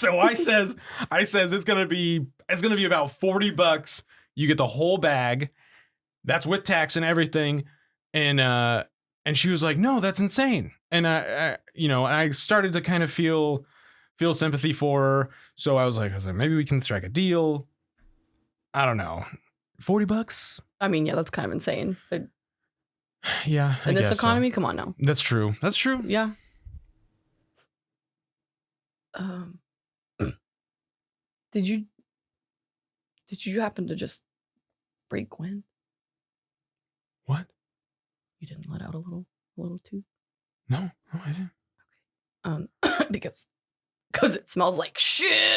So I says it's gonna be about $40. You get the whole bag. That's with tax and everything. And she was like, no, that's insane. And I started to kind of feel sympathy for her. So I was like, maybe we can strike a deal. I don't know. $40? I mean, yeah, that's kind of insane. But yeah. in this economy, come on now. That's true. Yeah. Did you happen to just break Gwen? What? You didn't let out a little tooth? No, I didn't. Okay. Because it smells like shit.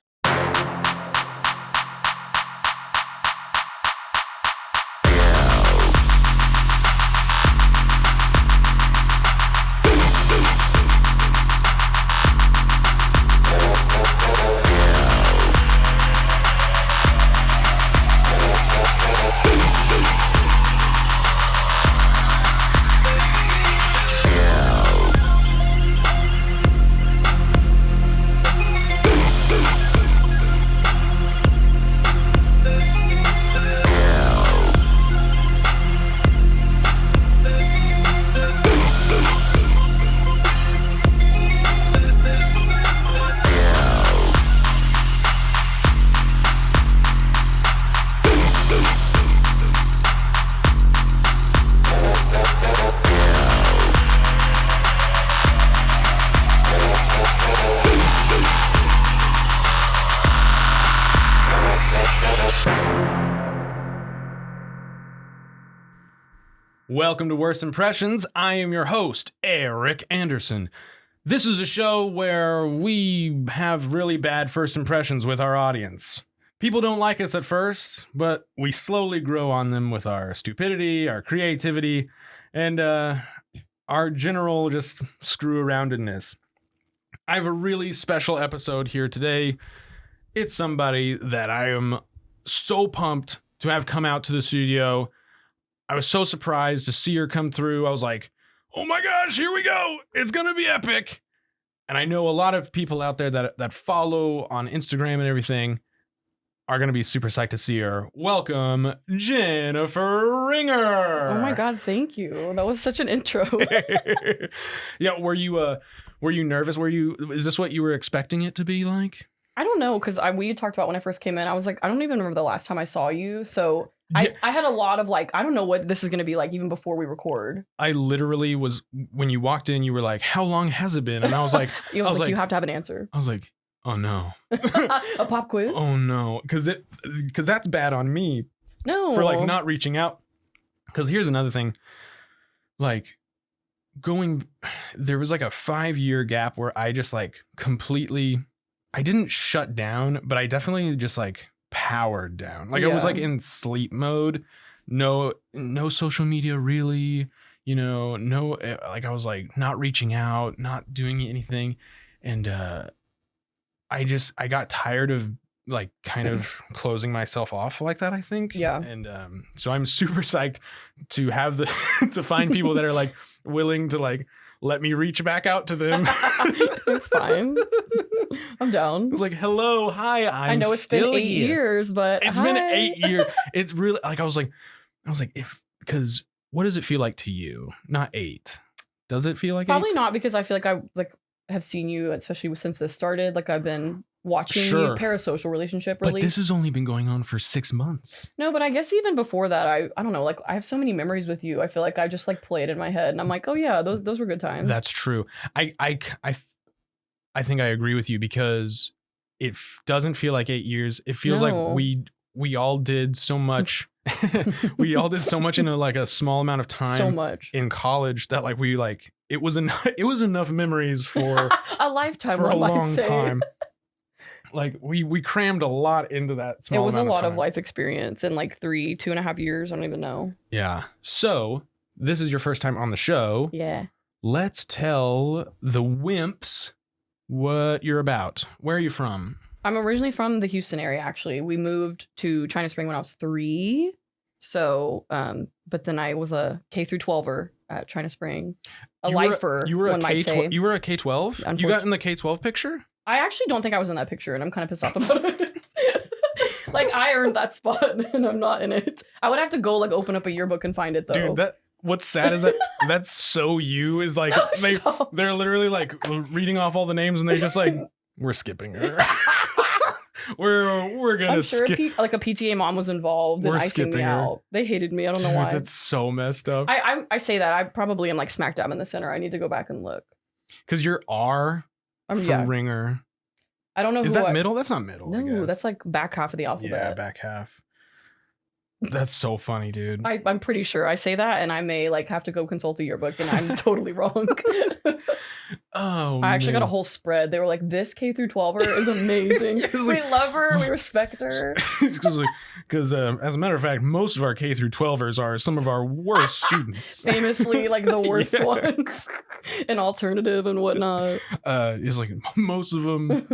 Welcome to Worst Impressions. I am your host, Eric Anderson. This is a show where we have really bad first impressions with our audience. People don't like us at first, but we slowly grow on them with our stupidity, our creativity, and our general just screw aroundedness. I have a really special episode here today. It's somebody that I am so pumped to have come out to the studio. I was so surprised to see her come through. I was like, oh my gosh, here we go. It's going to be epic. And I know a lot of people out there that follow on Instagram and everything are going to be super psyched to see her. Welcome, Jennifer Ringer. Oh my God, thank you. That was such an intro. Yeah, were you nervous? Is this what you were expecting it to be like? I don't know, because we talked about when I first came in. I was like, I don't even remember the last time I saw you. So I had a lot of like, I don't know what this is going to be like even before we record. I literally was, when you walked in, you were like, how long has it been? And I was like, you have to have an answer. I was like, oh no. A pop quiz? Oh no. Because that's bad on me. No. For like not reaching out. Because here's another thing. Like there was like a 5-year gap where I just like completely, I didn't shut down, but I definitely just like powered down. Like I was like in sleep mode. No social media really, no, like I was like not reaching out, not doing anything. And I got tired of like kind of closing myself off like that, I think. Yeah. And so I'm super psyched to have to find people that are like willing to like let me reach back out to them. It's fine. I'm down. It was like, hello, hi, I know it's been 8 years, but it's been 8 years. It's really like I was like, because what does it feel like to you? Not 8. Does it feel like probably 8? Not, because I feel like I have seen you, especially since this started. Like I've been watching you, parasocial relationship really. But this has only been going on for 6 months. No, but I guess even before that, I don't know, like I have so many memories with you. I feel like I just like play it in my head and I'm like, oh yeah, those were good times. That's true. I think I agree with you, because it doesn't feel like 8 years. It feels like we all did so much. We all did so much in a small amount of time. So much in college that like it was enough memories for a lifetime, for a long time. Like we crammed a lot into that small. It was amount a lot of of life experience in like 2.5 years. I don't even know. Yeah. So this is your first time on the show. Yeah. Let's tell the Wimps what you're about. Where are you from? I'm originally from the Houston area, actually. We moved to China Spring when I was 3. So, but then I was a K through 12er at China Spring. You were a K-12? You got in the K-12 picture? I actually don't think I was in that picture, and I'm kind of pissed off about it. Like, I earned that spot, and I'm not in it. I would have to go, like, open up a yearbook and find it, though. Dude, what's sad is that that's so you is like, No, they're literally, like, reading off all the names, and they're just like, we're skipping her. we're gonna I'm sure skip. like a PTA mom was involved in We're icing me skipping her. out. They hated me. I don't know Dude, why. that's so messed up. I say that. I probably am, like, smack dab in the center. I need to go back and look. Because your R for Yeah. ringer. I don't know Is who that middle? That's not middle. I No, guess. that's like back half of the alphabet. Yeah, back half. That's so funny, dude. I'm pretty sure I say that, and I may like have to go consult a yearbook, and I'm totally wrong. Oh, I actually got a man. whole spread. They were like, "This K through 12er is amazing. It's We like- love her. We respect her." Because as a matter of fact, most of our K through 12ers are some of our worst students. Famously, like the worst Yeah. ones, and alternative and whatnot. It's like most of them.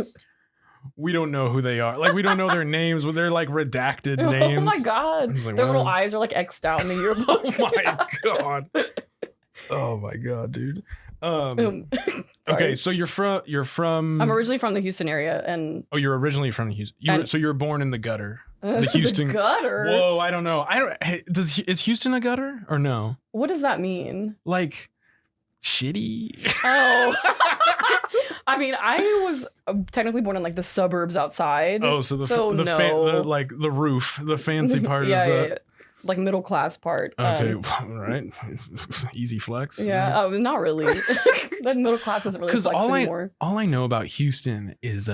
We don't know who they are. Like, we don't know their names, but they're like redacted names. Oh my god, It's like, their little wow. eyes are like X'd out in the yearbook. Oh my god. Oh my god, dude. Sorry. Okay, so you're from. I'm originally from the Houston area, and Oh, you're originally from Houston. And- So you were born in the gutter. The Houston gutter. Whoa, I don't know. Is Houston a gutter or no? What does that mean? Like shitty. Oh. I mean, I was technically born in like the suburbs outside. Oh, so the no. like the roof, the fancy part yeah, of the. yeah. Like middle class part. Okay, all right. Easy flex. Yeah. Nice. Oh, not really. That middle class isn't really 'Cause flex all anymore. All I know about Houston is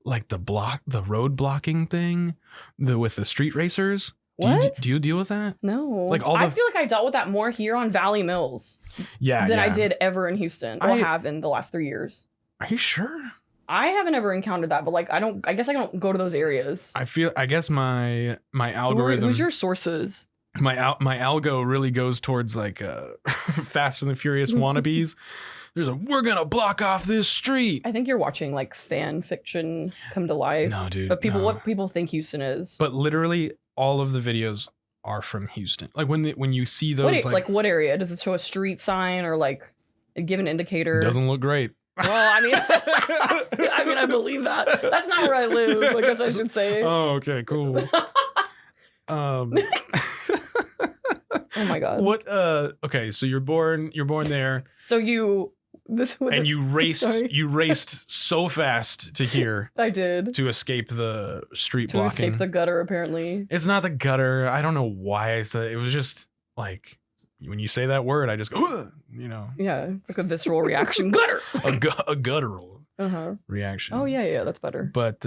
like the road blocking thing, with the street racers. What? Do you deal with that? No. Like all I the- feel like I dealt with that more here on Valley Mills Yeah. than yeah. I did ever in Houston. Or I- have in the last 3 years. Are you sure? I haven't ever encountered that, but like I guess I don't go to those areas. I guess my algorithm. Who's your sources? my algo really goes towards like Fast and the Furious wannabes. There's we're gonna block off this street. I think you're watching like fan fiction come to life. No, dude. But no. what people think Houston is. But literally all of the videos are from Houston. Like when you see those, Like what area? Does it show a street sign or like give an indicator? doesn't look great. Well, I mean, I believe that. That's not where I live. I guess I should say. Oh, okay, cool. Oh my god. What? Okay, so you're born there, So you and you raced. Sorry. You raced so fast to here I did to escape the street to blocking. escape the gutter. Apparently, It's not the gutter. I don't know why I said it. It was just like when you say that word, I just go, "Ugh," you know, yeah, it's like a visceral reaction. Gutter. a guttural Uh-huh. reaction. Oh yeah, that's better. But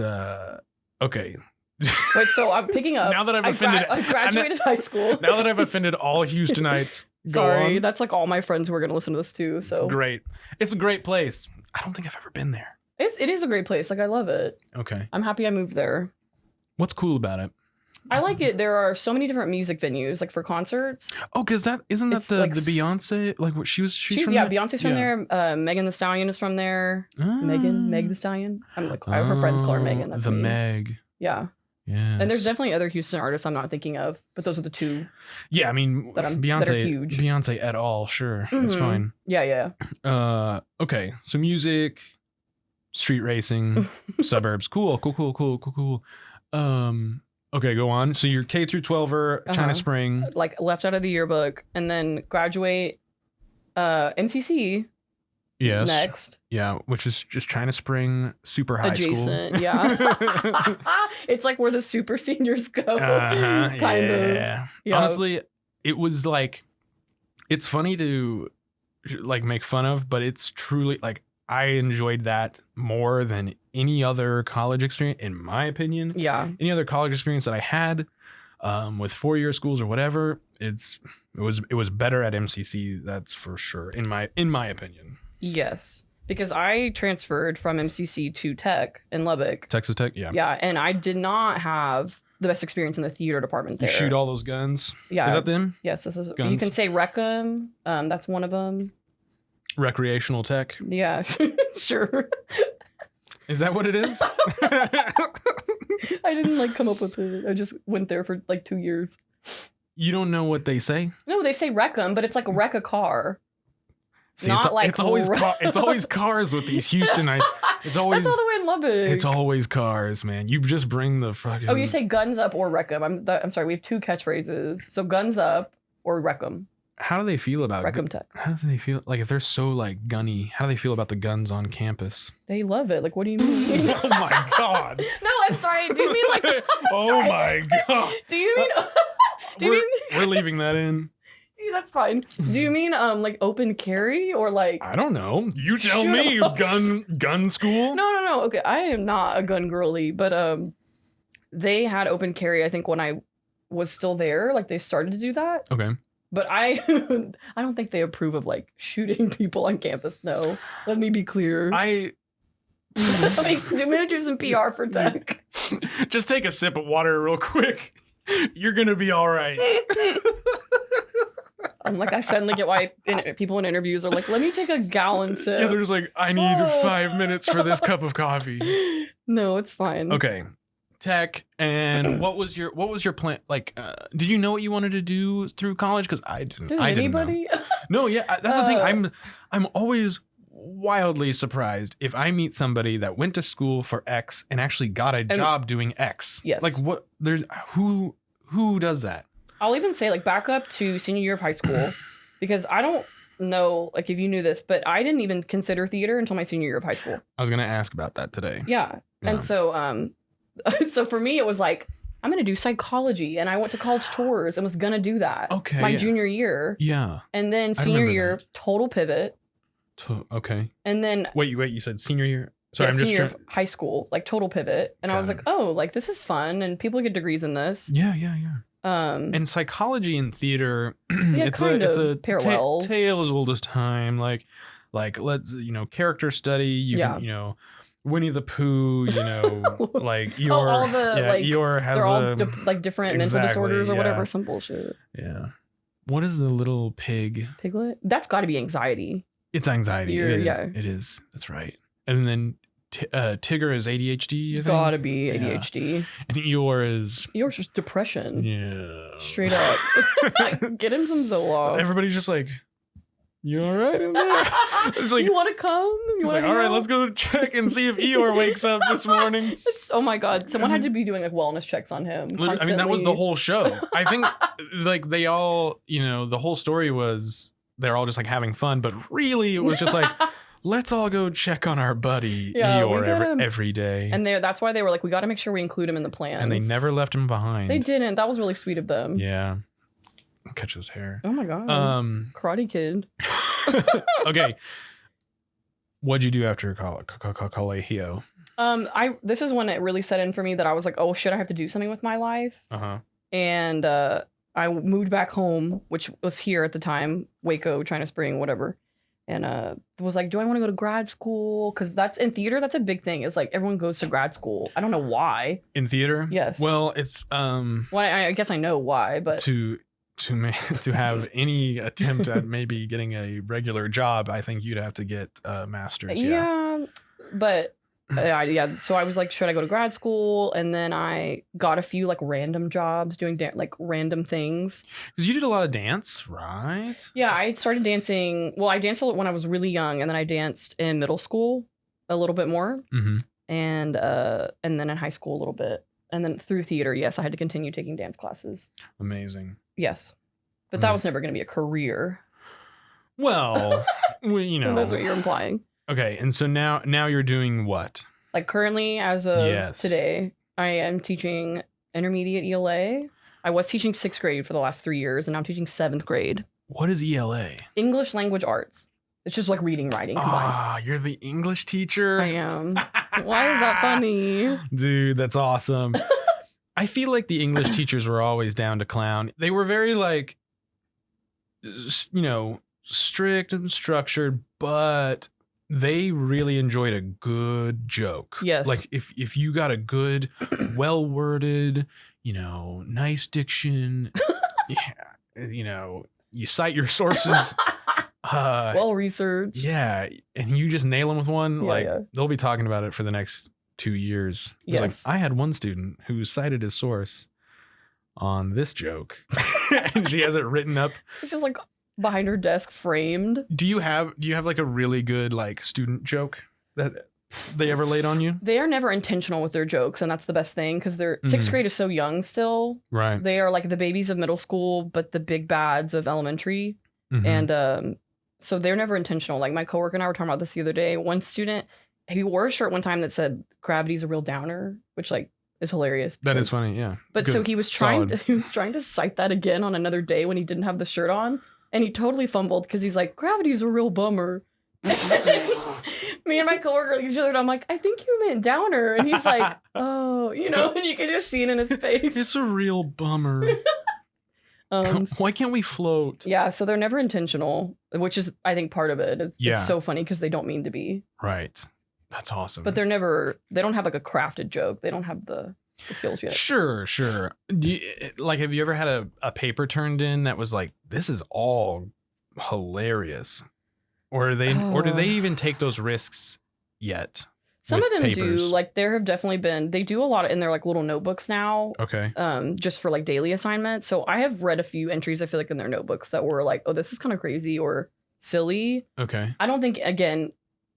okay. Wait, so I'm picking up. Now that I've offended, I graduated high school. now that I've offended all Houstonites, go Sorry, on. that's like all my friends who are gonna listen to this too. So Great. It's a great place. I don't think I've ever been there. it is a great place. Like I love it. Okay. I'm happy I moved there. What's cool about it? I like it. There are so many different music venues, like for concerts. Oh, because isn't that It's the like Beyonce? Like what she's from yeah, there? Beyonce's from there. Megan the Stallion is from there. Ah. Meg the Stallion. I'm like her friends call her Megan. That's the me. Meg. Yeah, Yeah. and there's definitely other Houston artists I'm not thinking of, but those are the two. Yeah, I mean that are Beyonce. huge. Beyonce et al. Sure, that's Mhm. fine. Yeah. Okay, so music, street racing, suburbs. Cool. Okay, go on. So you're K through 12er, China Uh-huh. Spring. Like left out of the yearbook, and then graduate MCC Yes. next. Yeah, which is just China Spring, super high Adjacent, school. yeah. It's like where the super seniors go. Uh-huh, kind of. yeah. Yeah. Honestly, it was like, it's funny to like make fun of, but it's truly like I enjoyed that more than any other college experience, in my opinion. Yeah. Any other college experience that I had with 4-year schools or whatever, it was better at MCC. That's for sure, in my opinion. Yes. Because I transferred from MCC to Tech in Lubbock. Texas Tech, yeah. Yeah, and I did not have the best experience in the theater department You there. shoot all those guns. Yeah. Is that them? Yes, this is. You Guns? can say Recum. That's one of them. Recreational tech. Yeah, sure. Is that what it is? I didn't like come up with it. I just went there for like 2 years. You don't know what they say? No, they say Recum, but it's like wreck a car. See, Not like it's always cars with these Houstonites. It's always That's all the way in Lubbock? It's always cars, man. You just bring the fucking... Oh, you say guns up or wreck 'em. I'm sorry, we have 2 catchphrases. So guns up or wreck 'em. How do they feel about... Wreck 'em tech. How do they feel... Like, if they're so, like, gunny, how do they feel about the guns on campus? They love it. Like, what do you mean? Oh, my God. No, I'm sorry. Do you mean like... Oh, sorry. my God. Do you mean... Do you mean... We're leaving that in. Yeah, that's fine. Do you mean like open carry or like... I don't know. You tell Shoot me. us. Gun school? No. Okay, I am not a gun girly, but they had open carry, I think, when I was still there. Like, they started to do that. Okay. But I don't think they approve of, like, shooting people on campus. No. Let me be clear. Let me do some PR for tech. Just take a sip of water real quick. You're going to be all right. I'm like, I suddenly get why people in interviews are like, let me take a gallon sip. Yeah, they're just like, I need 5 minutes for this cup of coffee. No, it's fine. Okay. Tech, and what was your plan? Like, did you know what you wanted to do through college? Because I didn't. Does I anybody? Didn't know. No, yeah, that's the thing. I'm always wildly surprised if I meet somebody that went to school for X and actually got a job doing X. Yes. Like, what? There's who does that? I'll even say, like, back up to senior year of high school, because I don't know, like, if you knew this, but I didn't even consider theater until my senior year of high school. I was gonna ask about that today. Yeah. And so, so for me, it was like, I'm gonna do psychology, and I went to college tours and was gonna do that. Okay. My junior year. Yeah. And then senior year, total pivot. Okay. And then wait, you said senior year? Sorry, yeah, I'm just senior year of high school, like total pivot. And I was like, oh, like, this is fun, and people get degrees in this. Yeah. And psychology and theater, yeah, it's a parallels. Tale as old as time. Like let's character study. You can Winnie the Pooh. Like Eeyore. all the like Eeyore has they're all different mental disorders or whatever. Some bullshit. Yeah. What is the little pig? Piglet. That's got to be anxiety. It's anxiety. It is. Yeah. It is. That's right. And then Tigger is ADHD. I think. Gotta be ADHD. Yeah. And Eeyore's just depression. Yeah. Straight up. Get him some Zoloft. Everybody's just like, you all right in there? It's like, you want to come? He's like, all right, let's go check and see if Eeyore wakes up this morning. Oh my God. Someone had to be doing like wellness checks on him. Constantly. I mean, that was the whole show. I think like they all, the whole story was they're all just like having fun, but really it was just like, let's all go check on our buddy Eeyore every day. And that's why they were like, we got to make sure we include him in the plans. And they never left him behind. They didn't. That was really sweet of them. Yeah. Catch his hair. Oh my God. Karate Kid. Okay. What'd you do after colegio? This is when it really set in for me that I was like, oh shit, I have to do something with my life. And I moved back home, which was here at the time, Waco, China Spring, whatever. And was like, do I want to go to grad school? Because that's in theater. That's a big thing. It's like everyone goes to grad school. I don't know why. In theater? Yes. Well, it's Well, I guess I know why, but to have any attempt at maybe getting a regular job, I think you'd have to get a master's. Yeah. But yeah. So I was like, should I go to grad school? And then I got a few like random jobs doing like random things. Because you did a lot of dance, right? Yeah, I started dancing. Well, I danced when I was really young, and then I danced in middle school a little bit more, and then in high school a little bit, and then through theater. Yes, I had to continue taking dance classes. Amazing. Yes, but that was never going to be a career. Well, that's what you're implying. Okay, and so now you're doing what? Like currently, as of today, I am teaching intermediate ELA. I was teaching 6th grade for the last 3 years, and now I'm teaching 7th grade. What is ELA? English Language Arts. It's just like reading, writing combined. Ah, you're the English teacher? I am. Why is that funny? Dude, that's awesome. I feel like the English teachers were always down to clown. They were very like, strict and structured, but they really enjoyed a good joke. Yes. Like if you got a good, well-worded, nice diction, you cite your sources. Well researched. Yeah. And you just nail them with one. They'll be talking about it for the next 2 years. Yes. Like, I had one student who cited his source on this joke and she has it written up. It's just like behind her desk framed. Do you have like a really good like student joke that they ever laid on you? They are never intentional with their jokes, and that's the best thing because their sixth grade is so young still. Right. They are like the babies of middle school, but the big bads of elementary. And so they're never intentional. Like my coworker and I were talking about this the other day. One student, he wore a shirt one time that said "Gravity's a real downer," which like is hilarious. That is funny, yeah. But Good. so he was trying to cite that again on another day when he didn't have the shirt on, and he totally fumbled because he's like, "Gravity's a real bummer." Me and my coworker look at each other, and I'm like, "I think you meant downer," and he's like, "Oh," and you can just see it in his face. It's a real bummer. Why can't we float? Yeah, so they're never intentional, which is, I think, part of it. It's so funny because they don't mean to be. Right. That's awesome. But they don't have like a crafted joke. They don't have the skills yet. Sure. Have you ever had a paper turned in that was like, this is all hilarious? Or do they even take those risks yet? Some of them papers? do. Like there have definitely been, they do a lot in their like little notebooks now. Okay. Just for like daily assignments. So I have read a few entries, I feel like in their notebooks that were like, oh, this is kind of crazy or silly. Okay. I don't think, again,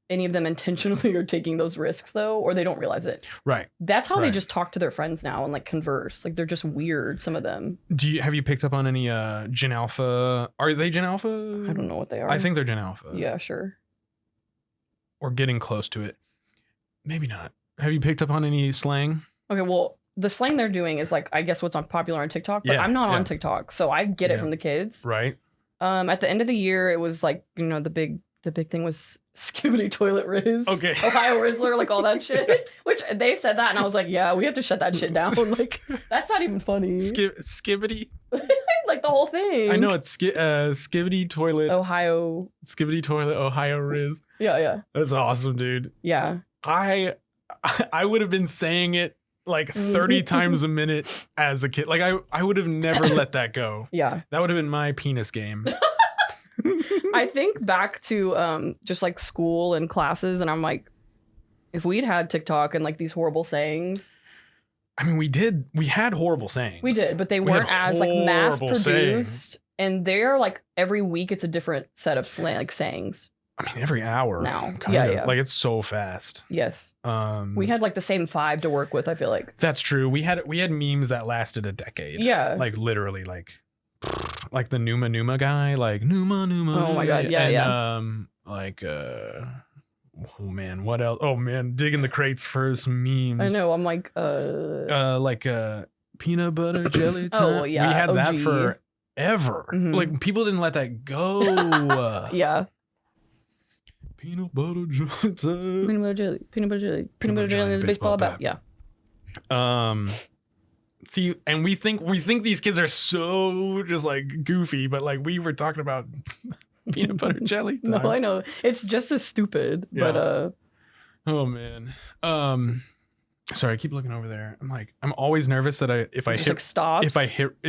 any of them intentionally are taking those risks though, or they don't realize it. Right. That's how they just talk to their friends now and like converse. Like they're just weird, some of them. Have you picked up on any Gen Alpha? Are they Gen Alpha? I don't know what they are. I think they're Gen Alpha. Yeah, sure. Or getting close to it. Maybe not. Have you picked up on any slang? Okay, well, the slang they're doing is like, I guess what's popular on TikTok, but I'm not on TikTok, so I get it from the kids. Right. At the end of the year, it was like, the big thing was Skibbity Toilet Riz. Okay. Ohio Rizzler, like all that shit. Which they said that, and I was like, yeah, we have to shut that shit down. Like, that's not even funny. Skibbity? Like the whole thing. I know it's Skibbity Toilet. Ohio. Skibbity Toilet Ohio Riz. Yeah. That's awesome, dude. Yeah. I would have been saying it like 30 times a minute as a kid. Like I would have never let that go. Yeah. That would have been my penis game. I think back to just like school and classes, and I'm like, if we'd had TikTok and like these horrible sayings. I mean, we had horrible sayings. We did, but they weren't as like mass produced. And they're like every week it's a different set of sayings. I mean, every hour now. Yeah. Like it's so fast. Yes. We had like the same 5 to work with, I feel like. That's true. We had memes that lasted a decade. Yeah. Like literally like the Numa guy, like Numa. Oh my God. Yeah. And, oh man, what else? Oh man, digging the crates for some memes. I know. I'm like, peanut butter jelly time. Oh yeah. We had OG. that forever. Mhm. Like people didn't let that go. Yeah. Peanut butter jelly time. Peanut butter jelly, and the baseball bat. Yeah. See, and we think these kids are so just like goofy, but like we were talking about peanut butter jelly time. No, I know. It's just as stupid, but oh man. Sorry, I keep looking over there. I'm always nervous that if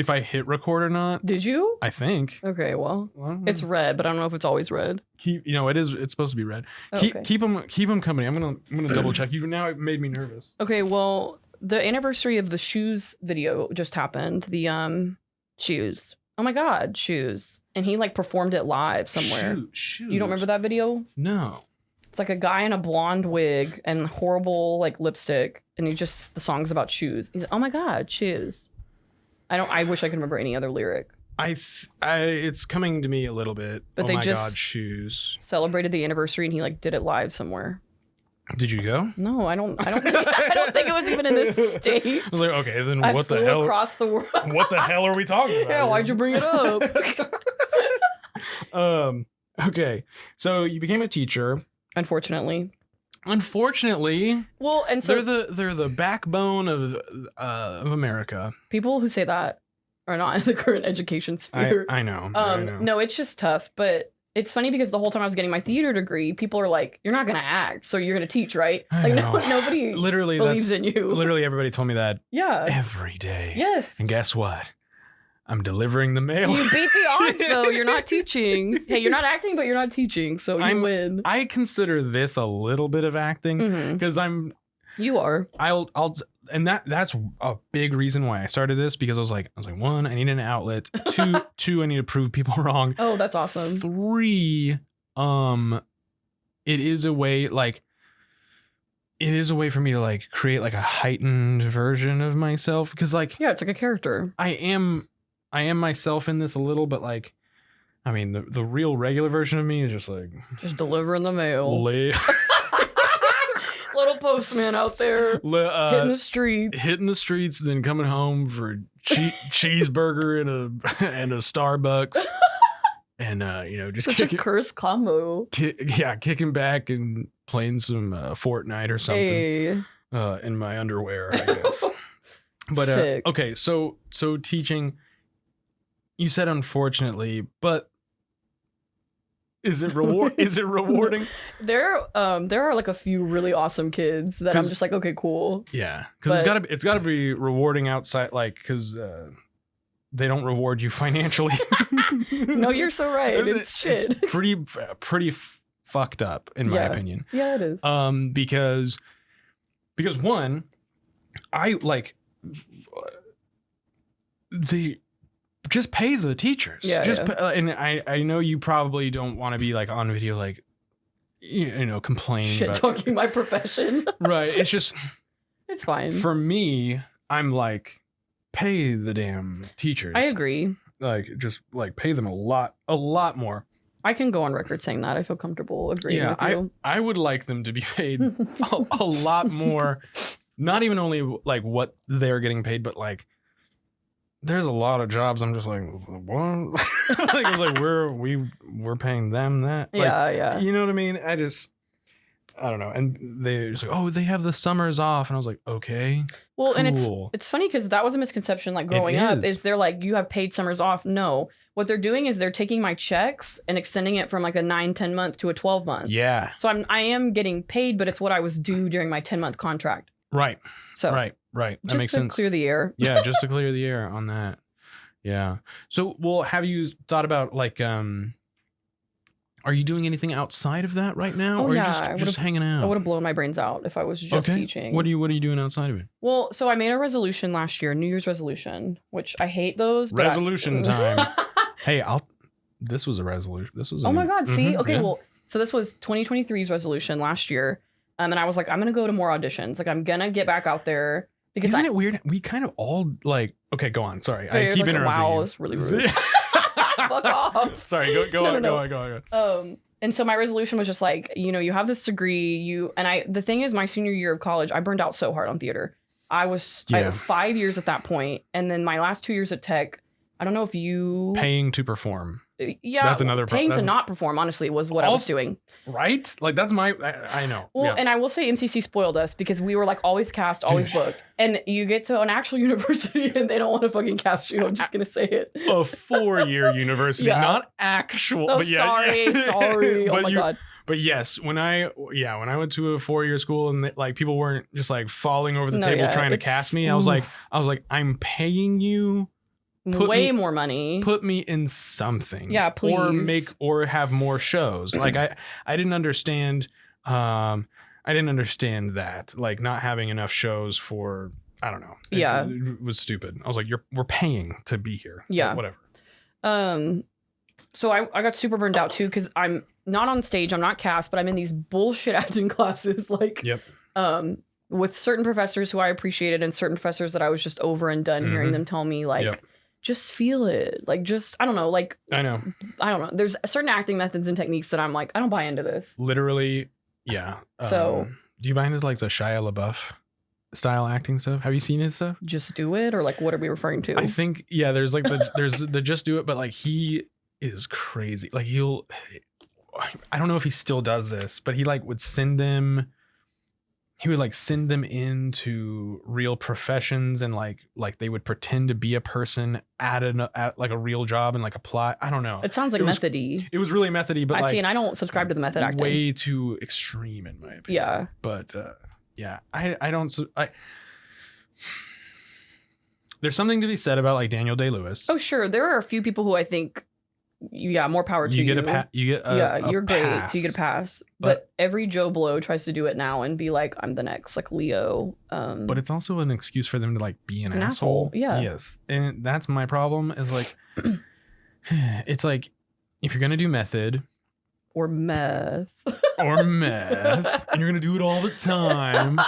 I hit record or not. Did you? I think. Okay, well, it's red, but I don't know if it's always red. It's supposed to be red. Okay. Keep them company. I'm gonna double check. You now made me nervous. Okay, well, the anniversary of the shoes video just happened. The shoes. Oh my God, shoes. And he like performed it live somewhere. Shoes. You don't remember that video? No. It's like a guy in a blonde wig and horrible like lipstick, and the song's about shoes. He's oh my God, shoes. I wish I could remember any other lyric. It's coming to me a little bit. But they just God, shoes. Celebrated the anniversary, and he like did it live somewhere. Did you go? No, I don't think it was even in this state. I was like, okay, then I what the flew hell? Across the world. What the hell are we talking about? Yeah, why'd you bring it up? Okay, so you became a teacher. Unfortunately. Well, and so they're the backbone of America. People who say that are not in the current education sphere. I know. No, it's just tough, but it's funny because the whole time I was getting my theater degree, people are like, "You're not going to act, so you're going to teach, right?" Like nobody literally believes in you. Literally, everybody told me that. Yeah. Every day. Yes. And guess what? I'm delivering the mail. You beat the odds, though. You're not teaching. Hey, you're not acting, but you're not teaching, so you win. I consider this a little bit of acting because You are. And that's a big reason why I started this, because I was like, one, I need an outlet. Two, I need to prove people wrong. Oh, that's awesome. 3, it is a way, like, it is a way for me to like create like a heightened version of myself, because like it's like a character. I am myself in this a little, but like, I mean, the real regular version of me is just like delivering the mail. Little postman out there hitting the streets, then coming home for cheeseburger and a Starbucks, and just such a curse combo. Kicking back and playing some Fortnite or something in my underwear, I guess. But okay, so teaching. You said unfortunately, but is it rewarding? There are like a few really awesome kids that I'm just like, okay, cool. Yeah, because it's gotta be rewarding outside, like, because they don't reward you financially. No, you're so right. It's shit. It's pretty fucked up in my opinion. Yeah, it is. Because one, I like just pay the teachers. And I know you probably don't want to be like on video, like, complaining. Shit talking my profession. Right. It's just, it's fine. For me, I'm like, pay the damn teachers. I agree. Like, just like pay them a lot more. I can go on record saying that. I feel comfortable agreeing with you. I would like them to be paid a lot more. Not even only like what they're getting paid, but like, there's a lot of jobs I'm just like, what? Like, it's like we're paying them that. Like, yeah. You know what I mean? I don't know. And they just like, oh, they have the summers off, and I was like, okay. Well, cool. And it's funny because that was a misconception. Like growing up, is they're like, you have paid summers off. No, what they're doing is they're taking my checks and extending it from like a 9-10 month to a 12 month. Yeah. So I am getting paid, but it's what I was due during my 10-month contract. Right. So right. That makes sense. Just to clear the air. Yeah, just to clear the air on that. Yeah. So, well, have you thought about like, are you doing anything outside of that right now, or are you just hanging out? I would have blown my brains out if I was just teaching. What are you doing outside of it? Well, so I made a resolution last year, New Year's resolution, which I hate those. But resolution time. Hey, this was a resolution. Oh my God. See? Okay. Yeah. Well, so this was 2023's resolution last year. And I was like, I'm going to go to more auditions. Like, I'm going to get back out there. Because Isn't it weird? We kind of all like, okay, go on. Sorry. I keep interrupting wow, you. It's really rude. Fuck off. Sorry. Go on. And so my resolution was just like, you have this degree, the thing is, my senior year of college, I burned out so hard on theater. I was 5 years at that point. And then my last 2 years at tech, I don't know if you paying to perform. Yeah, that's another paying to not perform, honestly, was what I was doing. Right? Like, that's I know. Well, and I will say MCC spoiled us because we were like always cast, always booked. And you get to an actual university and they don't want to fucking cast you. I'm just going to say it. A 4-year university, not actual. Oh, but sorry. Oh my God. But yes, when I went to a 4-year school and like people weren't just like falling over the table trying to cast me, I was like, I'm paying you way more money. Put me in something. Yeah, please. Or have more shows. Like I didn't understand that. Like not having enough shows for, I don't know. It was stupid. I was like, we're paying to be here. Yeah. But whatever. So I got super burned out too because I'm not on stage, I'm not cast, but I'm in these bullshit acting classes with certain professors who I appreciated and certain professors that I was just over and done hearing them tell me like just feel it. Like, just, I don't know. Like, I know. There's certain acting methods and techniques that I'm like, I don't buy into this. Literally. Yeah. So do you buy into like the Shia LaBeouf style acting stuff? Have you seen his stuff? Just do it? Or like, what are we referring to? I think, there's like there's the just do it, but like he is crazy. Like I don't know if he still does this, but he like would send them into real professions and like they would pretend to be a person at like a real job and like apply. I don't know. It sounds like methody. It was really methody, but I see, and I don't subscribe to the method acting. Way too extreme in my opinion. Yeah. But I don't. There's something to be said about like Daniel Day-Lewis. Oh sure, there are a few people who I think. More power to you. You get you're great, pass. so you get a pass. But every Joe Blow tries to do it now and be like, I'm the next, like Leo. But it's also an excuse for them to like be an asshole. Yeah. Yes, and that's my problem. Is like, it's like if you're gonna do method, Or meth. Or meth. And you're going to do it all the time.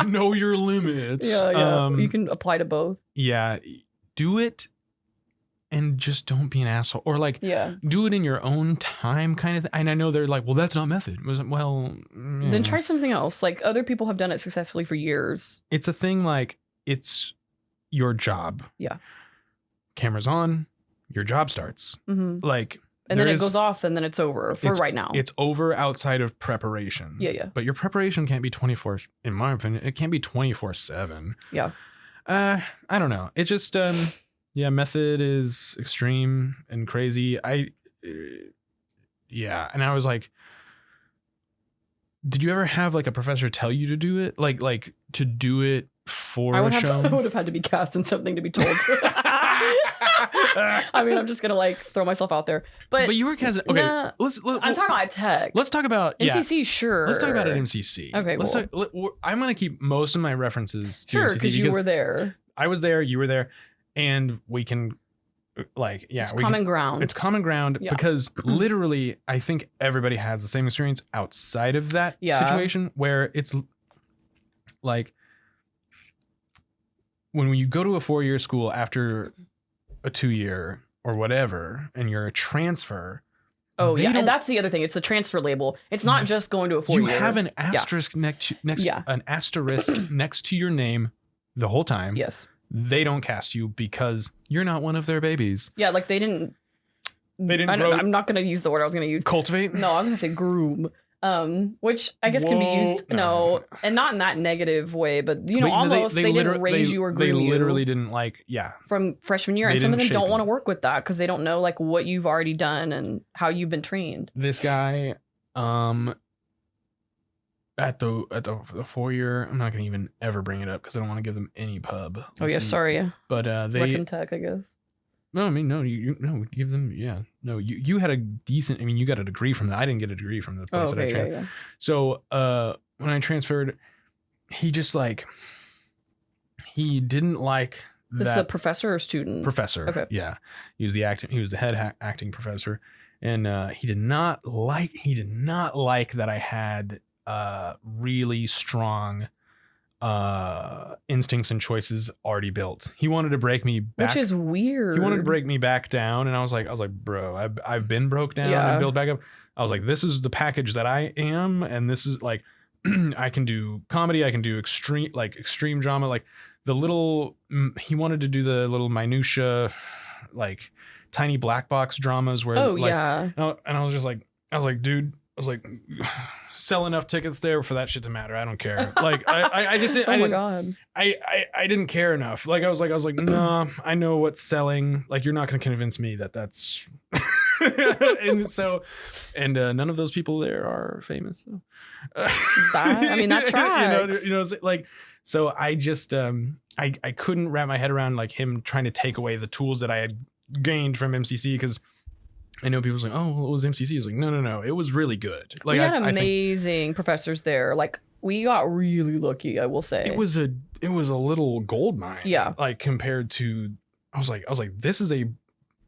Know your limits. Yeah. You can apply to both. Yeah. Do it and just don't be an asshole. Or like, do it in your own time kind of thing. And I know they're like, well, that's not method. Well, then try something else. Like other people have done it successfully for years. It's a thing like it's your job. Yeah. Camera's on, your job starts. Mm-hmm. Like, and then it goes off and then it's over for right now. It's over outside of preparation. Yeah. But your preparation can't be 24, in my opinion, it can't be 24/7. Yeah. I don't know. It just, method is extreme and crazy. And I was like, did you ever have like a professor tell you to do it? Like to do it for a show? I would have had to be cast in something to be told. I mean, I'm just gonna like throw myself out there, but you were cast. Okay, I'm talking about tech. Let's talk about MCC. Sure, let's talk about it at MCC. Okay, I'm gonna keep most of my references to sure MCC because you were there. I was there. You were there, and we can it's common ground. It's common ground because literally, I think everybody has the same experience outside of that situation where it's like when you go to a 4-year school after a 2-year or whatever, and you're a transfer. Oh yeah, and that's the other thing. It's the transfer label. It's not just going to a 4-year. You have an asterisk an asterisk next to your name the whole time. Yes. They don't cast you because you're not one of their babies. Yeah, like they didn't. I'm not going to use the word I was going to use. Cultivate? No, I was going to say groom. Which I guess can be used. No, and not in that negative way, but almost they didn't raise you or groom you. They literally didn't from freshman year, and some of them don't want to work with that because they don't know like what you've already done and how you've been trained. This guy, at the 4-year, I'm not gonna even ever bring it up because I don't want to give them any pub. Oh yeah, sorry. But they Rec Tech, I guess. No, I mean no, you give them you had a decent. I mean you got a degree from that. I didn't get a degree from the place that I trained. Yeah. So when I transferred, he just he didn't like this that. Is a professor or student? Professor. Okay. Yeah, he was the head acting professor, and he did not like that I had really strong instincts and choices already built. He wanted to break me back, which is weird. He wanted to break me back down, and I was like, bro, I've been broke down and built back up. I was like, this is the package that I am, and this is like, I can do comedy, I can do extreme drama, like the little. He wanted to do the little minutia, like tiny black box dramas where. Oh yeah. And I was like, dude, sell enough tickets there for that shit to matter. I don't care. Like I just didn't. Oh my god. I didn't care enough. Like I was like, nah, I know what's selling. Like you're not gonna convince me that's. and none of those people there are famous. So. That tracks. Like so. I just I couldn't wrap my head around like him trying to take away the tools that I had gained from MCC because. I know people like, oh, well, it was MCC. I was like, no. It was really good. Like, we had amazing professors there. Like, we got really lucky, I will say. It was a little gold mine. Yeah. Like, compared to, I was like, this is a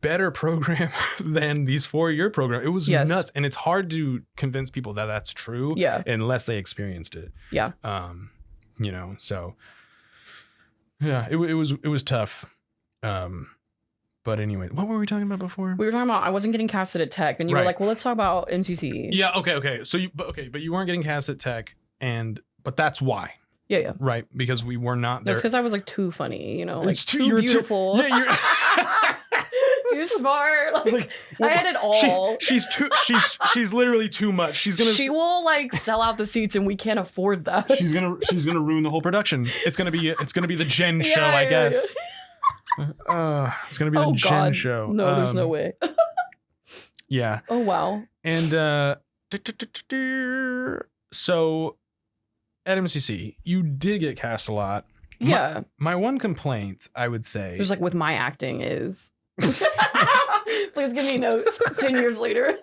better program than these 4-year programs. It was nuts. And it's hard to convince people that that's true. Yeah. Unless they experienced it. Yeah. So, yeah, it was tough. But anyway, what were we talking about before? We were talking about I wasn't getting casted at Tech, and you were like, "Well, let's talk about MCC." Yeah. Okay. So but you weren't getting cast at Tech, but that's why. Yeah. Right, because we were not there. That's because I was like too funny, like it's too beautiful. You're too smart. Like I had it all. She's literally too much. She will like sell out the seats, and we can't afford that. She's gonna ruin the whole production. It's gonna be the Jen show, I guess. It's gonna be the Jen show. No, there's no way. Yeah. Oh wow. And so at MCC, you did get cast a lot. Yeah. My one complaint, I would say, just like with my acting is. Please give me notes. 10 years later.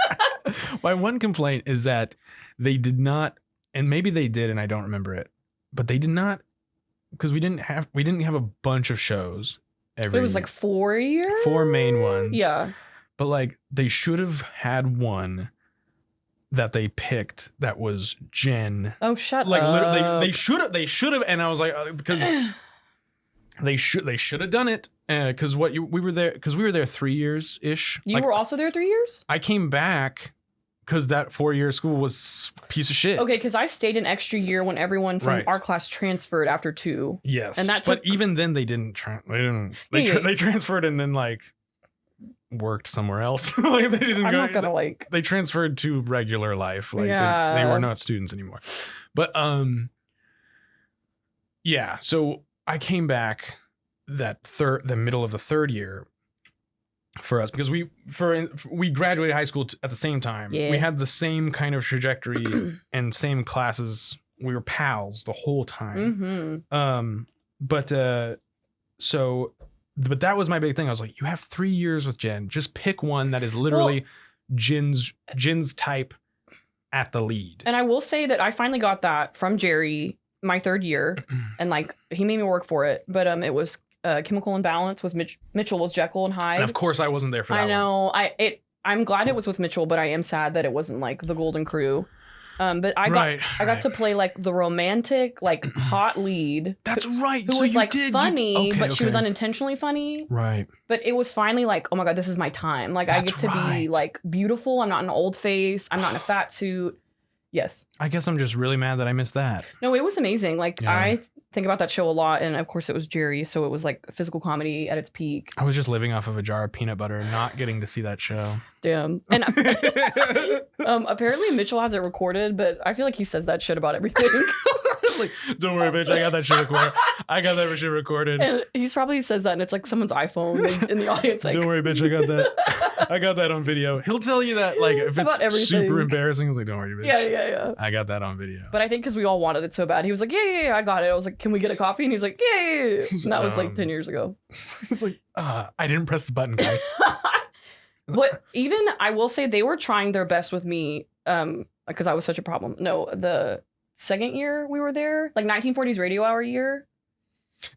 My one complaint is that they did not, and maybe they did, and I don't remember it, but they did not, because we didn't have a bunch of shows. It was like 4 years? 4 main ones. Yeah. But like they should have had one that they picked that was Jen. Oh, shut like up. literally they should have, and I was like, because they should have done it, because we were there 3 years ish. You were also there 3 years? I came back because that 4-year school was a piece of shit. Okay, because I stayed an extra year when everyone from our class transferred after 2. Yes, and that took... but even then they transferred and then like worked somewhere else. Like they didn't. I'm not gonna like. They transferred to regular life. Like yeah. they were not students anymore. But yeah. So I came back the middle of the 3rd year for us, because we graduated high school at the same time. Yeah. We had the same kind of trajectory and same classes. We were pals the whole time. But that was my big thing. I was like, you have 3 years with Jen. Just pick one that is literally Jin's type at the lead. And I will say that I finally got that from Jerry my 3rd year, and like he made me work for it. But it was Chemical Imbalance with Mitchell was Jekyll and Hyde. And of course, I wasn't there for that. I know. I'm glad it was with Mitchell, but I am sad that it wasn't like the Golden Crew. But I got to play like the romantic, like hot lead. That's right. Who was like funny, but she was unintentionally funny. Right. But it was finally like, oh my God, this is my time. Like I get to be like beautiful. I'm not in an old face. I'm not in a fat suit. Yes. I guess I'm just really mad that I missed that. No, it was amazing. Like I think about that show a lot, and of course it was Jerry, so it was like physical comedy at its peak. I was just living off of a jar of peanut butter, not getting to see that show. Damn. And apparently Mitchell has it recorded, but I feel like he says that shit about everything. Like, don't worry, bitch, I got that shit recorded. I got that shit recorded. And he's probably says that, and it's like someone's iPhone in the audience. Like, don't worry, bitch, I got that. I got that on video. He'll tell you that, like, if it's super embarrassing, he's like, don't worry, bitch. Yeah. I got that on video. But I think because we all wanted it so bad, he was like, yeah, I got it. I was like, can we get a copy? And he's like, yeah. And that was like 10 years ago. It's like, I didn't press the button, guys. But even, I will say, they were trying their best with me, because I was such a problem. No, the 2nd year we were there, like 1940s Radio Hour year.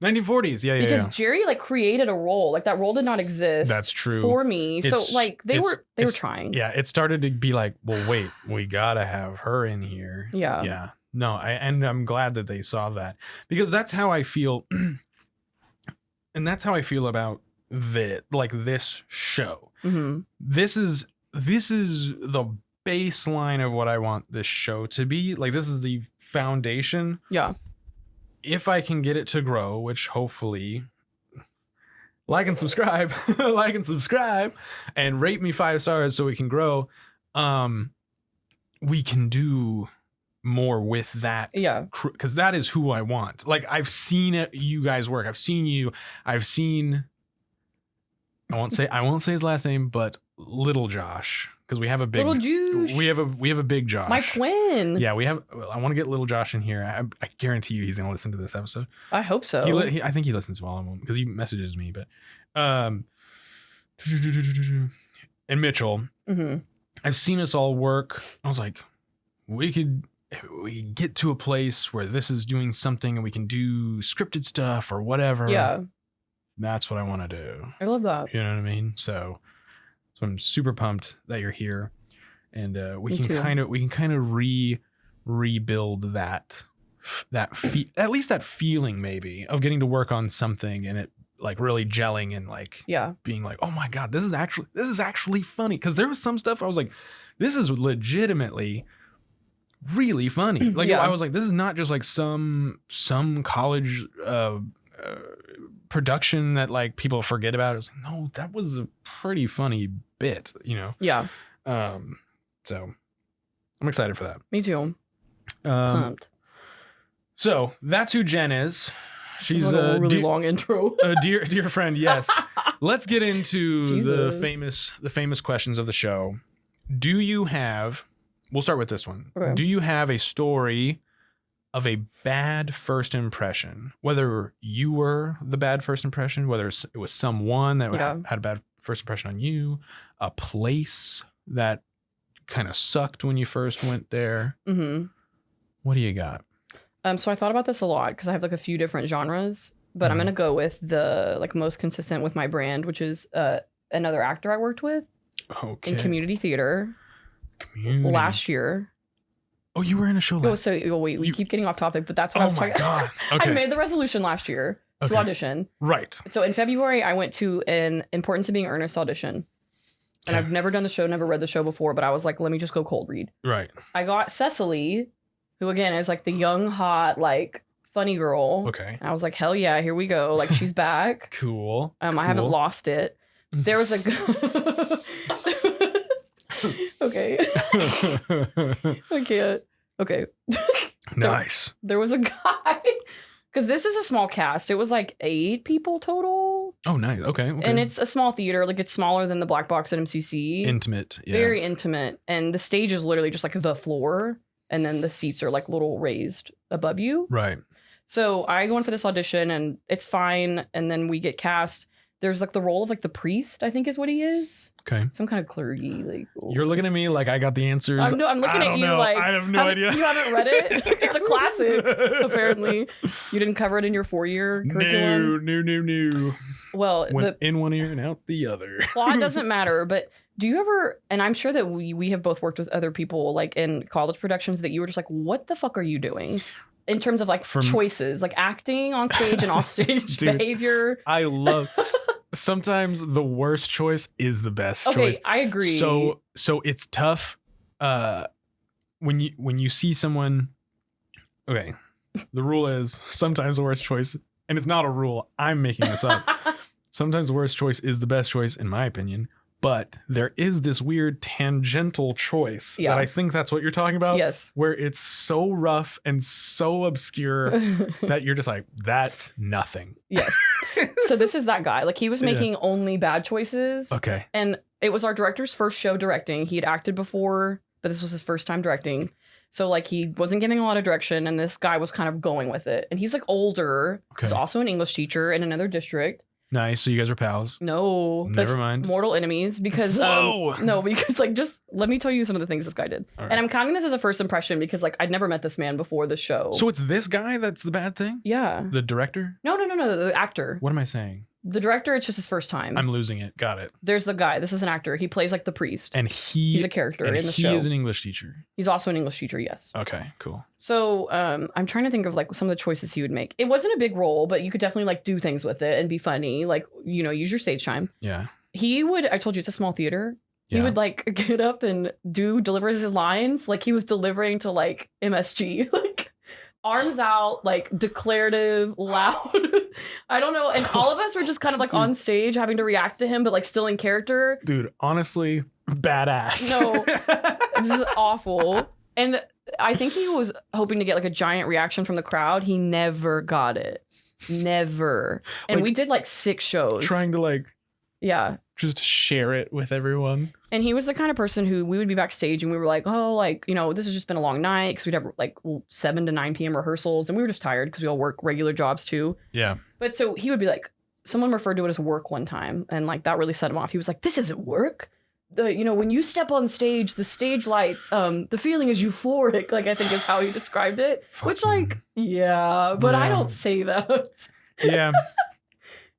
1940s, yeah. Because Jerry like created a role, like that role did not exist. That's true for me. So like they were trying. Yeah, it started to be like, well, wait, we gotta have her in here. Yeah. No, I'm glad that they saw that, because that's how I feel, and that's how I feel about this show. Mm-hmm. This is the baseline of what I want this show to be. Like, this is the foundation. Yeah. If I can get it to grow, which hopefully, like and subscribe, and rate me 5 stars so we can grow. We can do more with that. Yeah. Because that is who I want. Like, I've seen you guys work. I've seen I won't say his last name, but Little Josh. Because we have a big Little Juice. We have a big Josh. My twin. Yeah, I want to get Little Josh in here. I guarantee you he's gonna listen to this episode. I hope so. I think he listens to all of them because he messages me. But and Mitchell, mm-hmm. I've seen us all work. I was like, we could get to a place where this is doing something and we can do scripted stuff or whatever. Yeah, that's what I want to do. I love that. You know what I mean? So I'm super pumped that you're here, and we can kind of rebuild that at least that feeling maybe of getting to work on something and it like really gelling and like being like, oh my God, this is actually funny. Because there was some stuff I was like, this is legitimately really funny. Like I was like, this is not just like some college production that like people forget about. It was like, no, that was a pretty funny bit, you know? Yeah. So I'm excited for that. Me too. Pumped. So that's who Jen is. She's a really long intro. A dear friend. Yes. Let's get into the famous questions of the show. We'll start with this one. Okay. Do you have a story of a bad first impression? Whether you were the bad first impression, whether it was someone that had a bad first impression on you, a place that kind of sucked when you first went there. Mm-hmm. What do you got? So I thought about this a lot because I have like a few different genres, but I'm going to go with the like most consistent with my brand, which is another actor I worked with in community theater. Community. last year. Oh, you were in a show last year. So wait, we keep getting off topic, but that's what I was talking about. Okay. I made the resolution last year to audition. Right. So in February, I went to an Importance of Being Earnest audition. And I've never done the show, never read the show before, but I was like, let me just go cold read. Right. I got Cecily, who again is like the young, hot, like funny girl. Okay. And I was like, hell yeah, here we go. Like she's back. Cool. I haven't lost it. There was a okay. I can't. Okay. Nice. There was a guy, because this is a small cast. It was like 8 people total. Oh, nice. Okay. And it's a small theater. Like it's smaller than the Black Box at MCC. Intimate. Yeah. Very intimate. And the stage is literally just like the floor. And then the seats are like little raised above you. Right. So I go in for this audition and it's fine. And then we get cast. There's like the role of like the priest, I think is what he is. Okay. Some kind of clergy. Like you're looking at me like I got the answers. I'm looking at you like I have no idea. You haven't read it? It's a classic. Apparently, you didn't cover it in your 4-year curriculum. No. Well, went in one ear and out the other. Plot doesn't matter, but do you ever? And I'm sure that we have both worked with other people like in college productions that you were just like, what the fuck are you doing? In terms of like choices, like acting on stage and off stage behavior. I love. Sometimes the worst choice is the best choice. Okay, I agree. So it's tough when you see someone. Okay, the rule is sometimes the worst choice, and it's not a rule. I'm making this up. Sometimes the worst choice is the best choice, in my opinion. But there is this weird tangential choice that I think that's what you're talking about. Yes. Where it's so rough and so obscure that you're just like, that's nothing. Yes. So this is that guy. Like he was making only bad choices. Okay. And it was our director's first show directing. He had acted before, but this was his first time directing. So like he wasn't giving a lot of direction and this guy was kind of going with it. And he's like older. Okay. He's also an English teacher in another district. Nice. So you guys are pals? No. Never mind. Mortal enemies because because like just let me tell you some of the things this guy did. Right. And I'm counting this as a first impression because like I'd never met this man before the show. So it's this guy that's the bad thing? Yeah. The director? No, the actor. What am I saying? The director, it's just his first time. I'm losing it. Got it. There's the guy. This is an actor. He plays like the priest. And he's a character in the show. He is an English teacher. He's also an English teacher, yes. Okay, cool. So I'm trying to think of like some of the choices he would make. It wasn't a big role, but you could definitely like do things with it and be funny. Like, you know, use your stage time. Yeah. He would, I told you, it's a small theater. He would like get up and deliver his lines like he was delivering to like MSG. Like arms out, like declarative, loud. I don't know. And all of us were just kind of like on stage having to react to him, but like still in character. Dude, honestly, badass. No, this is awful. And I think he was hoping to get like a giant reaction from the crowd. He never got it. Never. And like, we did like 6 shows. Trying to like... Yeah. Just share it with everyone. And he was the kind of person who we would be backstage and we were like, oh, like, you know, this has just been a long night because we'd have like 7 to 9 p.m. rehearsals and we were just tired because we all work regular jobs too. Yeah. But so he would be like, someone referred to it as work one time and like that really set him off. He was like, this isn't work. You know, when you step on stage, the stage lights, the feeling is euphoric. Like I think is how he described it. Which like, yeah, but I don't say that. Yeah.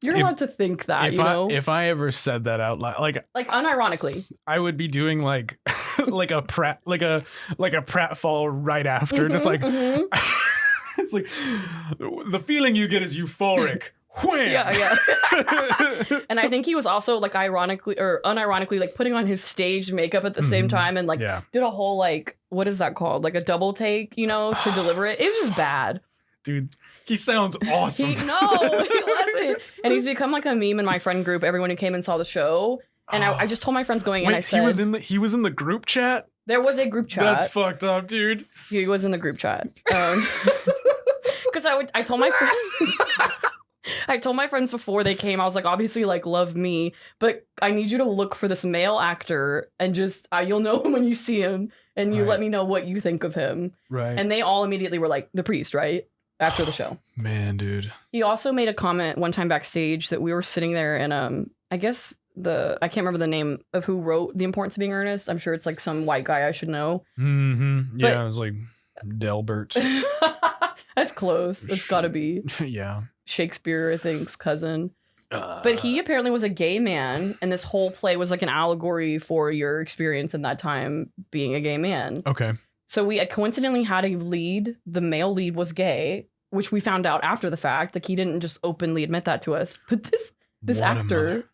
You're allowed to think that, you know? If I ever said that out loud, like unironically, I would be doing like like a pratfall right after, just like it's like the feeling you get is euphoric. Wham! Yeah. And I think he was also like ironically or unironically like putting on his stage makeup at the same time and like did a whole like what is that called? Like a double take, you know, to deliver it. It was just bad. Dude, he sounds awesome. He wasn't. And he's become like a meme in my friend group. Everyone who came and saw the show. And I just told my friends going in, I said... he was in the group chat? There was a group chat. That's fucked up, dude. He was in the group chat. Because I told my friends... I told my friends before they came, I was like, obviously, like, love me, but I need you to look for this male actor and just, you'll know him when you see him, and you let me know what you think of him. Right. And they all immediately were like, the priest, right? After the show. Man, dude. He also made a comment one time backstage that we were sitting there and I guess I can't remember the name of who wrote The Importance of Being Earnest. I'm sure it's like some white guy I should know. Mm-hmm. Yeah, it was like Delbert. That's close. It's gotta be. Yeah. Shakespeare, I think's cousin. But he apparently was a gay man, and this whole play was like an allegory for your experience in that time being a gay man. Okay. So we coincidentally had a lead. The male lead was gay, which we found out after the fact. Like, he didn't just openly admit that to us. But this actor,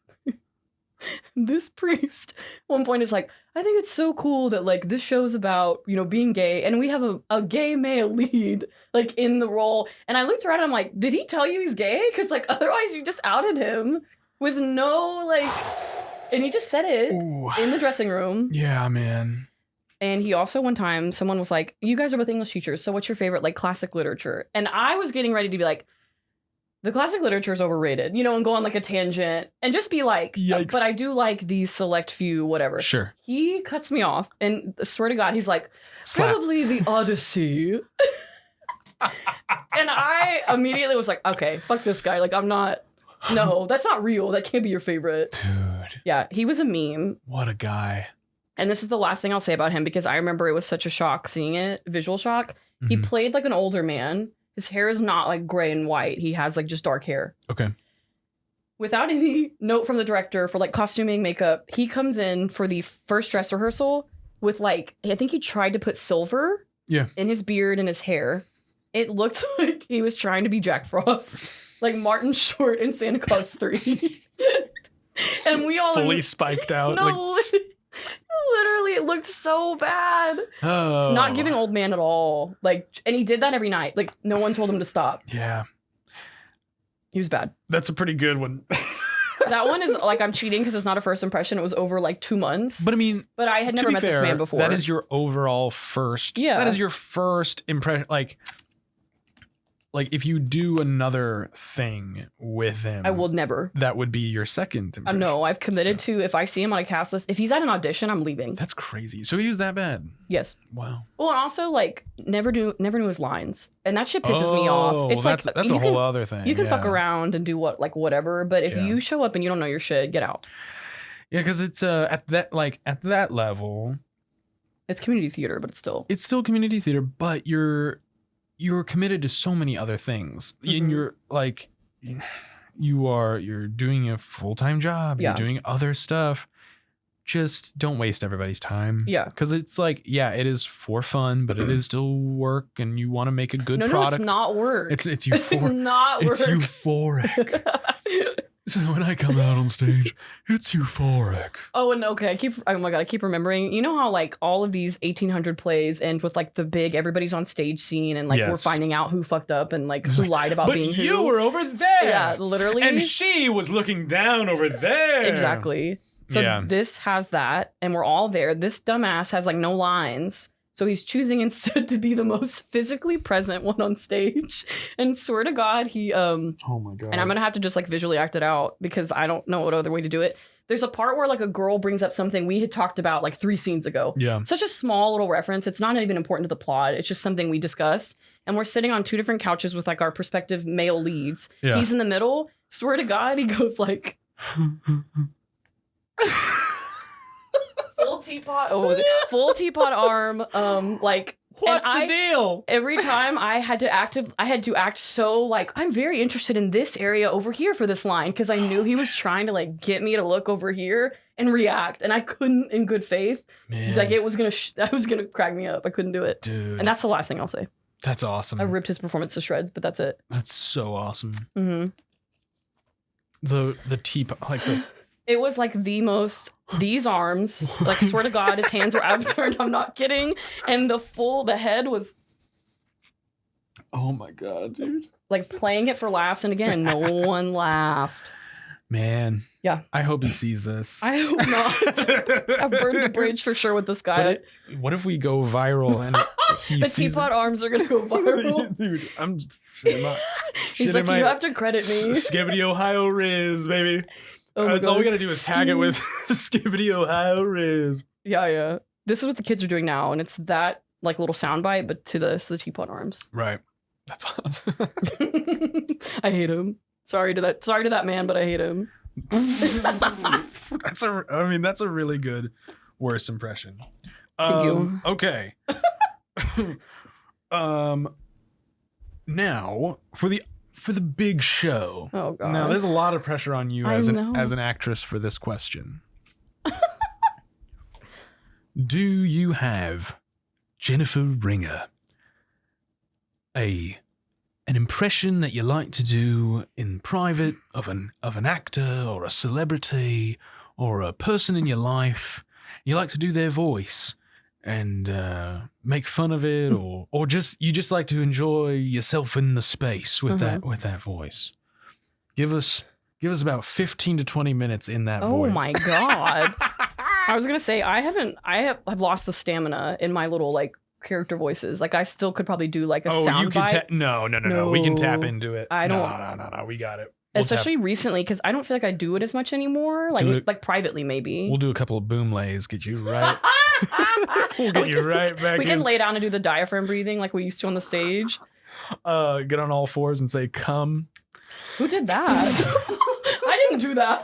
this priest, at one point is like, I think it's so cool that like this show's about, you know, being gay, and we have a gay male lead like in the role. And I looked around and I'm like, did he tell you he's gay? Because like otherwise you just outed him with no like, and he just said it in the dressing room. Yeah, man. And he also, one time, someone was like, you guys are both English teachers, so what's your favorite, like, classic literature? And I was getting ready to be like, the classic literature is overrated, you know, and go on, like, a tangent and just be like, yikes. But I do like these select few, whatever. Sure. He cuts me off, and I swear to God, he's like, probably the Odyssey. And I immediately was like, okay, fuck this guy. Like, I'm not, no, that's not real. That can't be your favorite. Dude. Yeah, he was a meme. What a guy. And this is the last thing I'll say about him, because I remember it was such a shock seeing it, visual shock. Mm-hmm. He played like an older man. His hair is not like gray and white. He has like just dark hair. Okay. Without any note from the director for like costuming, makeup, he comes in for the first dress rehearsal with like, I think he tried to put silver in his beard and his hair. It looked like he was trying to be Jack Frost, like Martin Short in Santa Claus 3. And we all fully spiked out. No, literally, it looked so bad. Oh. Not giving old man at all. Like, and he did that every night. Like, no one told him to stop. Yeah. He was bad. That's a pretty good one. That one is like, I'm cheating because it's not a first impression. It was over like 2 months. But I mean, but I had never met this man before. That is your overall first. Yeah. That is your first impression. Like if you do another thing with him, I will never. That would be your second impression. No, I've committed to, if I see him on a cast list, if he's at an audition, I'm leaving. That's crazy. So he was that bad? Yes. Wow. Well, and also like never knew his lines, and that shit pisses me off. It's that's a whole other thing. You can fuck around and do whatever, but if you show up and you don't know your shit, get out. Yeah, because it's at that level, it's community theater, but it's still community theater, but you're committed to so many other things. Mm-hmm. And you're like, you're doing a full-time job. You're doing other stuff. Just don't waste everybody's time. Yeah. Because it's like, it is for fun, but it is still work, and you want to make a good product. No, it's not work. It's euphoric. It's not work. It's euphoric. So when I come out on stage, it's euphoric. Oh, and okay, I keep remembering. You know how like all of these 1800 plays end with like the big everybody's on stage scene, and like we're finding out who fucked up and like who lied about being who. But you were over there. Yeah, literally. And she was looking down over there. Exactly. So this has that, and we're all there. This dumbass has like no lines. So he's choosing instead to be the most physically present one on stage. And swear to God, he oh my God. And I'm gonna have to just like visually act it out because I don't know what other way to do it. There's a part where like a girl brings up something we had talked about like 3 scenes ago. Yeah. Such a small little reference. It's not even important to the plot. It's just something we discussed. And we're sitting on 2 different couches with like our prospective male leads. Yeah. He's in the middle. Swear to God, he goes like full teapot arm, like what's the deal? Every time I had to act so like I'm very interested in this area over here for this line, because I knew he was trying to like get me to look over here and react, and I couldn't in good faith. Man. Like it was gonna crack me up. I couldn't do it, dude. And that's the last thing I'll say. That's awesome. I ripped his performance to shreds, but that's it. That's so awesome. Mm-hmm. The teapot, like the. It was like these arms, like swear to God, his hands were upturned. I'm not kidding. And the head was. Oh my God, dude. Like playing it for laughs. And again, no one laughed. Man. Yeah. I hope he sees this. I hope not. I've burned the bridge for sure with this guy. What if we go viral and he the sees teapot arms are going to go viral? Dude, He's like, you have to credit me. Skibbity Ohio Riz, baby. That's all we gotta do is tag it with Skibbity Ohio Riz. Yeah. This is what the kids are doing now, and it's that like little soundbite, but to the teapot arms. Right. That's awesome. I hate him. Sorry to that man, but I hate him. That's a really good worst impression. Thank you. Okay. Now for the for the big show. Oh god. Now, there's a lot of pressure on you I as know. an actress for this question. Do you have, Jennifer Ringer, an impression that you like to do in private of an actor or a celebrity or a person in your life? You like to do their voice and make fun of it, or just you just like to enjoy yourself in the space with that voice. Give us about 15 to 20 minutes in that voice. Oh my god. I was gonna say I've lost the stamina in my little like character voices. Like I still could probably do like a sound bite. No. We can tap into it. I don't. No. We got it. Especially recently, because I don't feel like I do it as much anymore. Like privately, maybe. We'll do a couple of boom lays, get you right. We'll get you right back. We can lay down and do the diaphragm breathing like we used to on the stage. Get on all fours and say "come." Who did that? I didn't do that.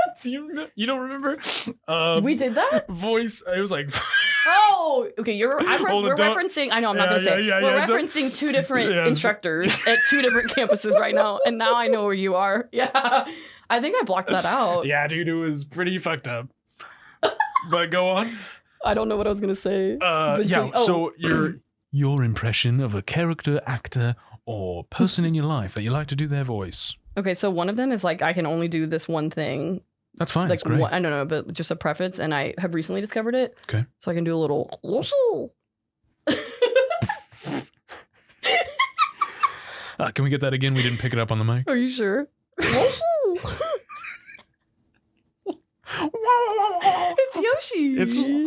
You don't remember? We did that? Voice. It was like. Oh, okay. We're referencing. I know. I'm not gonna say. We're referencing two different instructors at two different campuses right now, and now I know where you are. Yeah, I think I blocked that out. Yeah, dude, it was pretty fucked up. But go on. I don't know what I was gonna say. So your impression of a character, actor, or person in your life that you like to do their voice. Okay, so one of them is like I can only do this one thing. That's fine. Like That's great. I don't know, but just a preface, and I have recently discovered it. Okay. So I can do a little. Can we get that again? We didn't pick it up on the mic. Are you sure? It's Yoshi. It's Yoshi.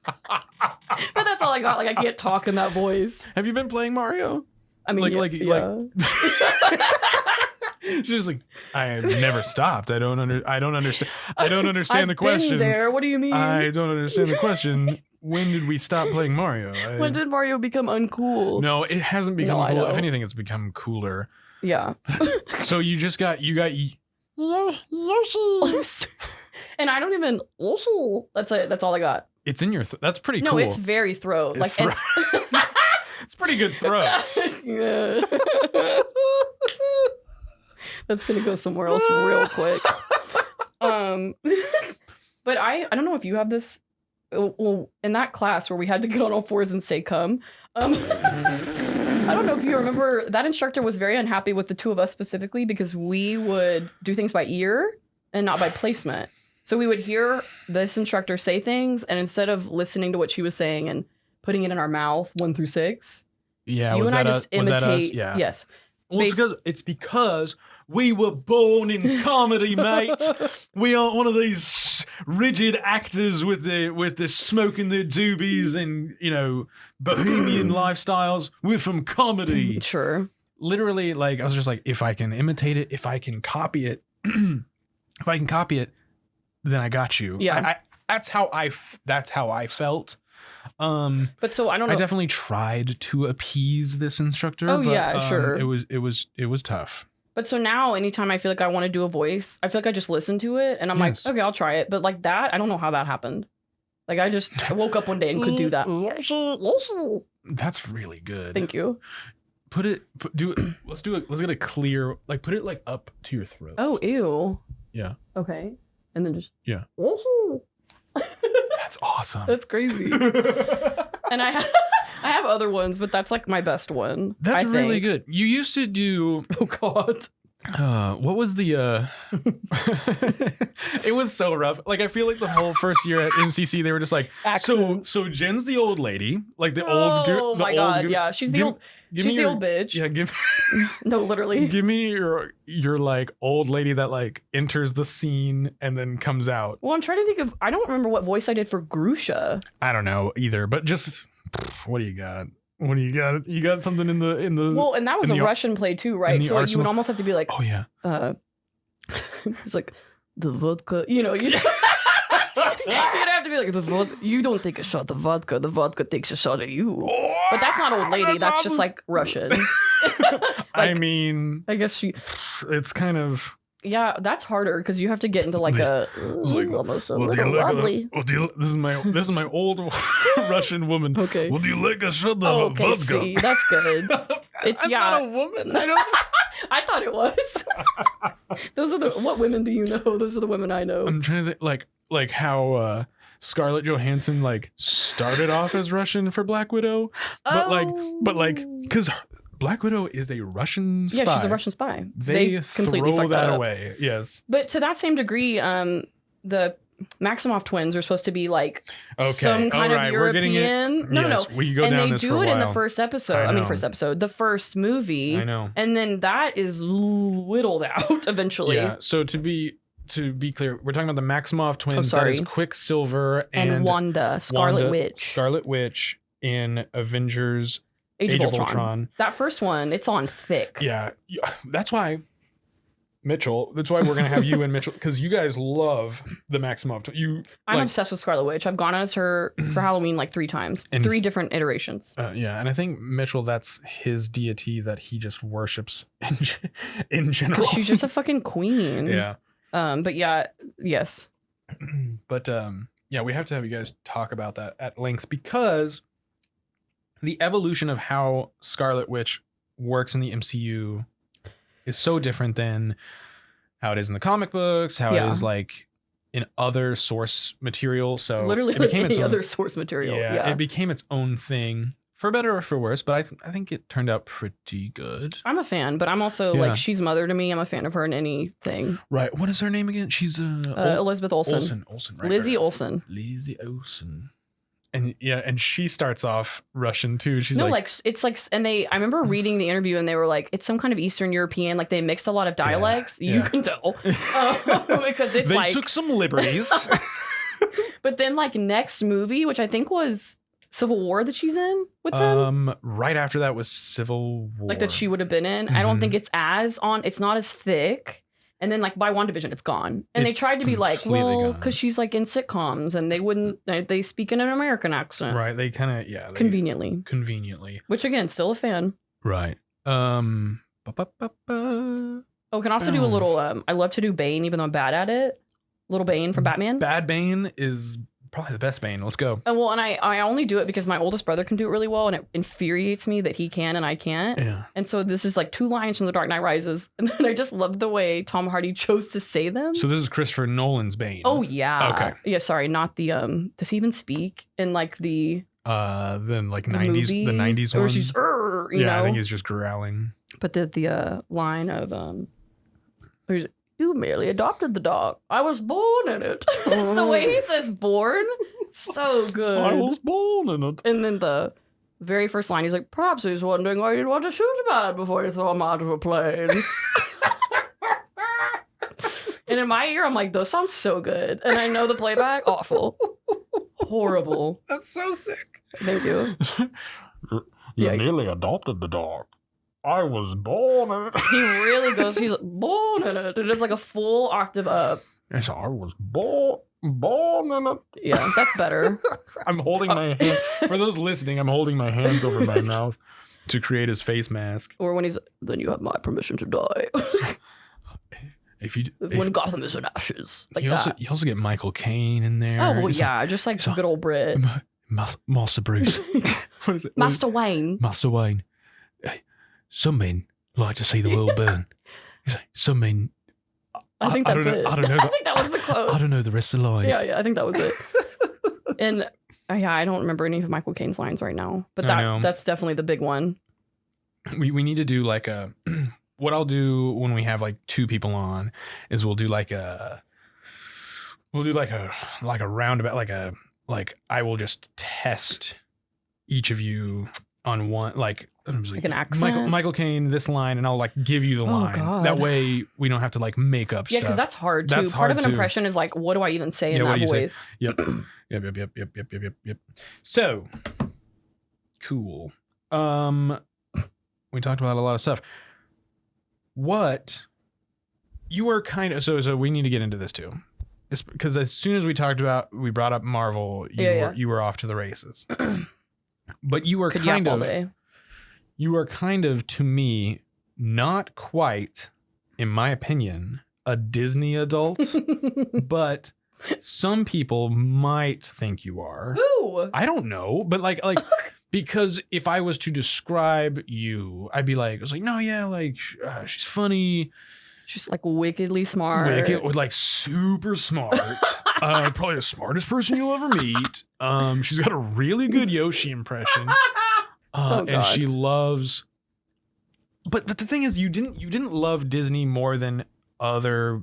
But that's all I got. Like I can't talk in that voice. Have you been playing Mario? I mean, yeah. She's just like, I have never stopped. I don't understand. I don't understand the question. Been there. What do you mean? I don't understand the question. When did we stop playing Mario? When did Mario become uncool? No, it hasn't become cool. If anything, it's become cooler. Yeah. So you got Yoshi. And I don't even Yoshi. That's it. That's all I got. It's in your. That's pretty cool. No, it's very throat. It's pretty good throat. Yeah. That's gonna go somewhere else real quick. But I don't know if you have this. Well, in that class where we had to get on all fours and say "come," I don't know if you remember. That instructor was very unhappy with the two of us specifically because we would do things by ear and not by placement. So we would hear this instructor say things, and instead of listening to what she was saying and putting it in our mouth 1 through 6, yeah, you and I just imitate. Yeah. Yes. Well, it's because we were born in comedy, mate. We aren't one of these rigid actors with the smoking their doobies and bohemian lifestyles. We're from comedy. Sure. Literally, like I was just like, if I can imitate it, if I can copy it, then I got you. Yeah. That's how I felt. But so I don't know. I definitely tried to appease this instructor. Oh, but, yeah, sure. It was tough. But so now anytime I feel like I want to do a voice, I feel like I just listen to it and I'm like, okay, I'll try it. But like that, I don't know how that happened. Like I woke up one day and could do that. That's really good. Thank you. Let's get a clear, like put it like up to your throat. Oh, ew. Yeah. Okay. And then just. Yeah. That's awesome. That's crazy. And I have other ones, but that's like my best one. That's really good. You used to do. Oh God. What was the it was so rough. Like I feel like the whole first year at MCC they were just like so Jen's the old lady, like the old girl. Oh my God, yeah, she's the old bitch. Yeah, no, literally. Give me your like old lady that like enters the scene and then comes out. Well, I'm trying to think of I don't remember what voice I did for Grusha. I don't know either, but just what do you got? What do you got? You got something in the well, and that was a Russian play too, right? So you would almost have to be like, oh yeah, it's like the vodka, you'd have to be like the vodka. You don't take a shot of vodka, the vodka takes a shot of you. But that's not old lady. That's awesome. Just like Russian. I mean, I guess it's kind of. Yeah, that's harder because you have to get into like It's like, almost a well, little wobbly. this is my old Russian woman. Okay. Well, do you like a shot of Okay, vodka? see, that's good. It's That's not a woman. I don't. I thought it was. Those are what women do you know? Those are the women I know. I'm trying to think, like how Scarlett Johansson like started off as Russian for Black Widow, but like because Black Widow is a Russian spy. Yeah, she's a Russian spy. They completely throw fucked that up. away. Yes, but to that same degree, the Maximoff twins are supposed to be like some kind of European. No. We go and down they this do for a it in the while. first episode. The first movie. I know. And then that is whittled out eventually. Yeah. So to be clear, we're talking about the Maximoff twins. sorry. That is Quicksilver and Wanda, Scarlet Witch. Scarlet Witch in Avengers Age of Ultron. That first one, it's on thick. Yeah. That's why Mitchell, that's why we're going to have you and Mitchell, because you guys love the Maximoff. I'm obsessed with Scarlet Witch. I've gone as her for Halloween like 3 times. And 3 different iterations. Yeah, and I think Mitchell, that's his deity that he just worships in general. Because she's just a fucking queen. Yeah. But yeah, yes. But yeah, we have to have you guys talk about that at length because the evolution of how Scarlet Witch works in the MCU is so different than how it is in the comic books, how it is like in other source material. So literally it became any other source material. Yeah, it became its own thing for better or for worse. But I think it turned out pretty good. I'm a fan, but I'm also like she's mother to me. I'm a fan of her in anything. Right. What is her name again? She's Elizabeth Olsen. Right, Lizzie Olsen. Lizzie Olsen. And yeah, and she starts off Russian too. She's it's like, and I remember reading the interview and they were like, it's some kind of Eastern European, like they mixed a lot of dialects. You can tell because it's they took some liberties. But then like next movie, which I think was Civil War that she's in with them. Right after that was Civil War. Like that she would have been in. I don't think it's it's not as thick. And then like by WandaVision, it's gone. And they tried to be like, well, because she's like in sitcoms and they speak in an American accent. Right. They kind of, Conveniently. Which again, still a fan. Right. Can also do a little, I love to do Bane, even though I'm bad at it. Little Bane from Batman. Bad Bane is probably the best Bane. Let's go. And I only do it because my oldest brother can do it really well, and it infuriates me that he can and I can't. Yeah. And so this is like 2 lines from The Dark Knight Rises, and then I just love the way Tom Hardy chose to say them. So this is Christopher Nolan's Bane. Oh yeah. Okay. Yeah. Sorry, not the does he even speak in like the then like 90s movie? the 90s or ones? she's you know? I think he's just growling. But the line of you merely adopted the dog. I was born in it. It's the way he says born. So good. I was born in it. And then the very first line, he's like, perhaps he's wondering why you didn't want to shoot him at before you throw him out of a plane. And in my ear, I'm like, those sound so good. And I know the playback, awful. Horrible. That's so sick. Thank you. You nearly adopted the dog. I was born in it. He really goes, he's born in it. And it's like a full octave up. Yes, I was born in it. Yeah, that's better. I'm holding my hand. For those listening, I'm holding my hands over my mouth to create his face mask. Or when then you have my permission to die. When Gotham is in ashes. Like you also get Michael Caine in there. Oh, well, yeah, just like good old Brit. Master Bruce. What is it? Master Wayne. Master Wayne. Some men like to see the world burn. Some men. I think that's it. I don't know. I think that was the quote. I don't know the rest of the lines. Yeah, I think that was it. And I don't remember any of Michael Caine's lines right now, but that's definitely the big one. We need to do like a. What I'll do when we have like 2 people on is we'll do like a roundabout I will just test each of you on one like an accent. Michael Caine, this line, and I'll like give you the line. God. That way we don't have to like make up stuff. Yeah, because that's hard too. Part of an impression is like, what do I even say in that voice? Yep. Yep. So cool. We talked about a lot of stuff. What you were kind of so we need to get into this too. It's because as soon as we brought up Marvel, you were off to the races. But you were you were kind of, to me, not quite, in my opinion, a Disney adult, but some people might think you are. Who? I don't know, but like because if I was to describe you, I'd be like, I was like, no, yeah, like she's funny. She's like wickedly smart. Like super smart. Probably the smartest person you'll ever meet. She's got a really good Yoshi impression. And she loves. But the thing is, you didn't love Disney more than other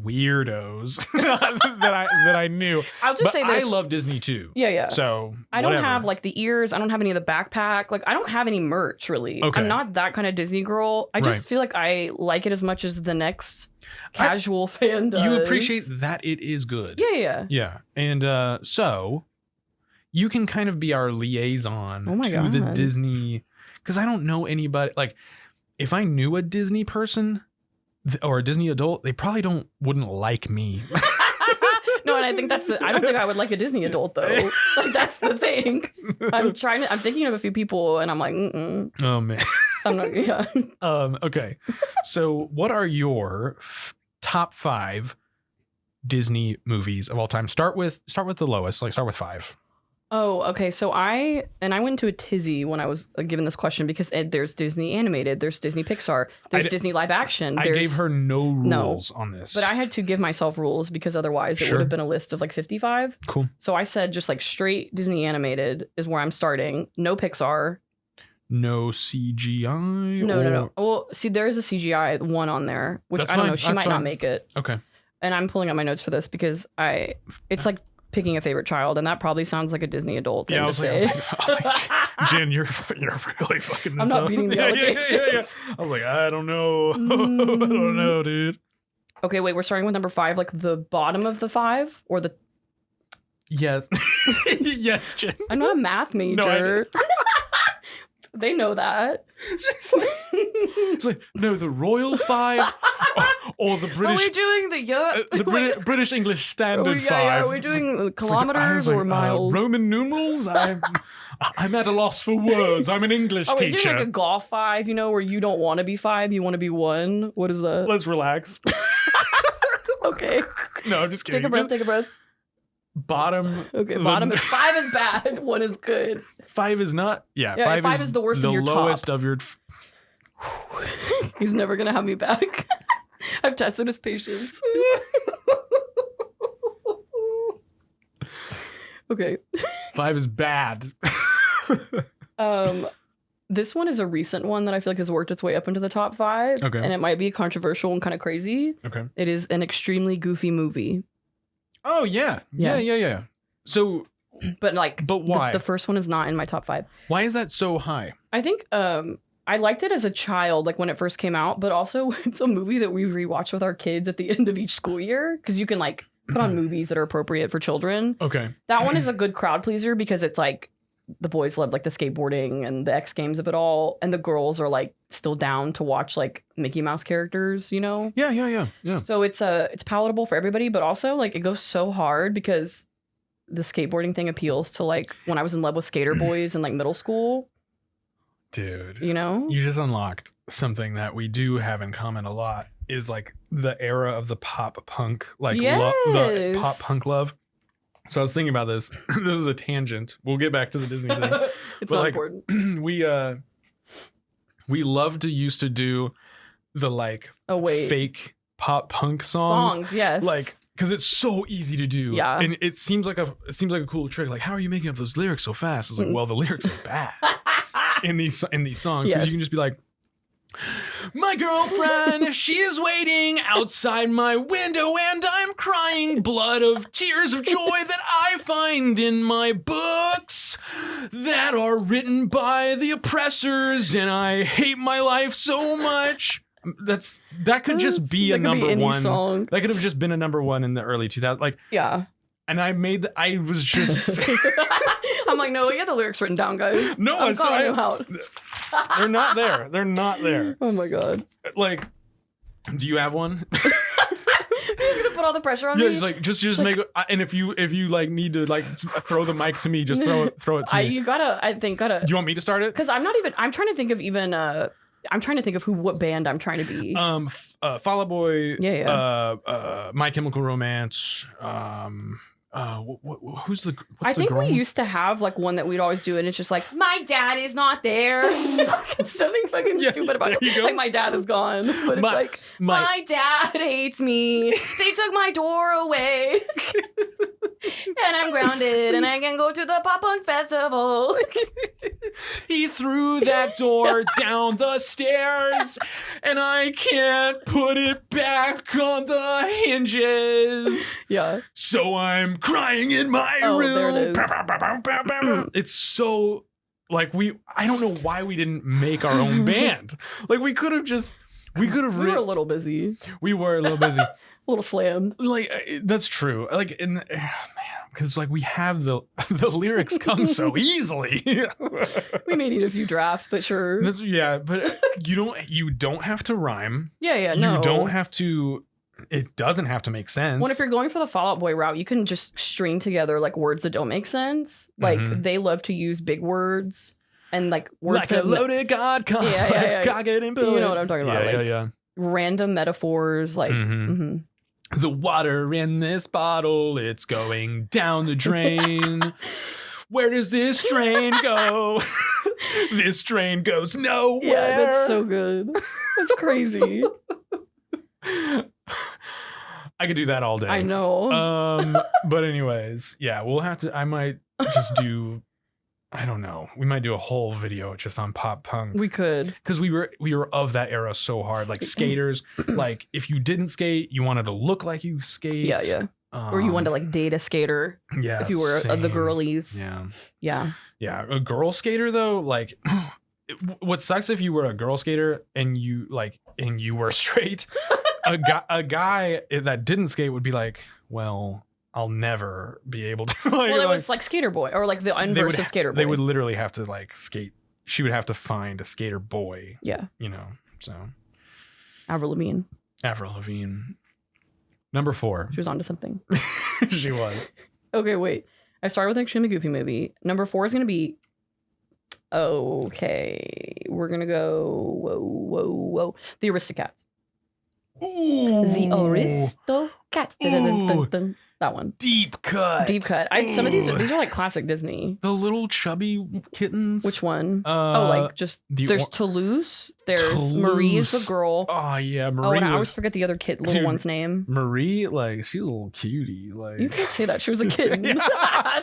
weirdos that I knew. I'll just say this. I love Disney too. Yeah. So I don't have like the ears. I don't have any of the backpack. Like I don't have any merch really. Okay. I'm not that kind of Disney girl. I just feel like I like it as much as the next casual fan does. You appreciate that it is good. Yeah. And so you can kind of be our liaison to the Disney, because I don't know anybody. Like if I knew a Disney person or a Disney adult, they probably wouldn't like me. No, and I think I don't think I would like a Disney adult though. Like that's the thing. I'm thinking of a few people and I'm like, oh man. I'm not, yeah. Okay. So what are your top 5 Disney movies of all time? Start with the lowest, like start with 5. Oh, okay. So I went to a tizzy when I was given this question because there's Disney animated, there's Disney Pixar, there's Disney live action. I gave her no rules on this. But I had to give myself rules because otherwise it would have been a list of like 55. Cool. So I said just like straight Disney animated is where I'm starting. No Pixar. No CGI? No. Well, see, there is a CGI one on there, which That's I don't fine. know. She might not make it. Okay. And I'm pulling up my notes for this because it's like picking a favorite child, and that probably sounds like a Disney adult thing to say. I was like, Jen, you're really fucking this up. I'm not beating the allegations. Yeah. I was like, I don't know. I don't know, dude. Okay, wait, we're starting with number 5, like the bottom of the 5 or the... Yes. Yes, Jen. I'm not a math major. No, they know that. It's like, no, the Royal 5 or the British... Are we doing the British English Standard 5? Yeah, are we doing kilometers or miles? Roman numerals? I'm at a loss for words. I'm an English teacher. Are we doing like a golf 5, where you don't want to be 5, you want to be 1? What is that? Let's relax. Okay. No, I'm just kidding. Take a breath. Bottom. Okay, bottom is 5 is bad. 1 is good. 5 is not. Yeah, 5 is the worst of your top. The lowest of your. He's never gonna have me back. I've tested his patience. Okay. 5 is bad. This one is a recent one that I feel like has worked its way up into the top 5. Okay. And it might be controversial and kind of crazy. Okay. It is an extremely goofy movie. Oh yeah. So, but why? The first one is not in my top 5. Why is that so high? I think I liked it as a child, like when it first came out, but also it's a movie that we rewatch with our kids at the end of each school year because you can like put on movies that are appropriate for children. Okay. That one is a good crowd pleaser because it's like the boys love like the skateboarding and the X Games of it all, and the girls are like still down to watch like Mickey Mouse characters, Yeah. So it's palatable for everybody, but also like it goes so hard because the skateboarding thing appeals to like when I was in love with skater boys in like middle school. Dude, you just unlocked something that we do have in common a lot, is like the era of the pop punk, like the pop punk love. So I was thinking about this. This is a tangent. We'll get back to the Disney thing. It's so important. We used to do the like fake pop punk songs. Yes. Like, because it's so easy to do. Yeah. And it seems like a cool trick. Like, how are you making up those lyrics so fast? It's like, well, the lyrics are bad in these songs. Yes. So you can just be like, my girlfriend, she is waiting outside my window and I'm crying blood of tears of joy that I find in my books that are written by the oppressors, and I hate my life so much. That could just be a number one song. That could have just been a number 1 in the early 2000s. Like, yeah. And I was just I'm like, no, we got the lyrics written down, guys. No, I'm calling them out. They're not there. They're not there. Oh my god. Like, do you have one? You're gonna put all the pressure on me. Yeah, just make. And if you like need to like throw the mic to me, just throw it to me. I think gotta. Do you want me to start it? Because I'm trying to think of even. I'm trying to think of what band I'm trying to be. Fall Out Boy. Yeah. My Chemical Romance. What's I think the girl? we used to have like one that we'd always do, and it's just like, my dad is not there. It's something fucking stupid about it. Like, my dad is gone. But it's like, my dad hates me. They took my door away. And I'm grounded, and I can go to the pop punk festival. He threw that door down the stairs, and I can't put it back on the hinges. Yeah. So I'm crying in my room. There it is. It's so like I don't know why we didn't make our own band. Like we could have. We were a little busy. We were a little busy. A little slammed. Like that's true. Like because like we have the lyrics come so easily. We may need a few drafts, but sure. But you don't have to rhyme. Yeah, no. You don't have to. It doesn't have to make sense. Well, if you're going for the Fall Out Boy route, you can just string together like words that don't make sense. Like they love to use big words and like words like a loaded god complex, cocked and bullet. You know what I'm talking about? Yeah. Random metaphors, like. The water in this bottle, it's going down the drain. Where does this train go? This train goes nowhere. Yeah, that's so good. That's crazy. I could do that all day. I know. But anyways, yeah, we'll have to. I might just do. I don't know. We might do a whole video just on pop punk. We could. Because we were of that era so hard. Like skaters, like if you didn't skate, you wanted to look like you skate. Yeah. Or you wanted to like date a skater. Yeah. If you were the girlies. Yeah. A girl skater though, like what sucks if you were a girl skater and you were straight, a guy that didn't skate would be like, well, I'll never be able to. Well, it was like Skater Boy, or like the inverse of Skater Boy. They would literally have to like skate. She would have to find a skater boy. Yeah. So. Avril Lavigne. Number 4. She was onto something. She was. Okay, wait. I started with an extremely goofy movie. Number 4 is going to be. Okay. We're going to go. Whoa. The Aristocats. Ooh. The Aristocats. Dun, dun, dun. That one. Deep cut. Some of these are like classic Disney. The little chubby kittens. Which one? There's Toulouse. There's Marie's the girl. Oh yeah, Marie. And I always forget the other little one's name. Marie, like she's a little cutie. Like you can't say that. She was a kid.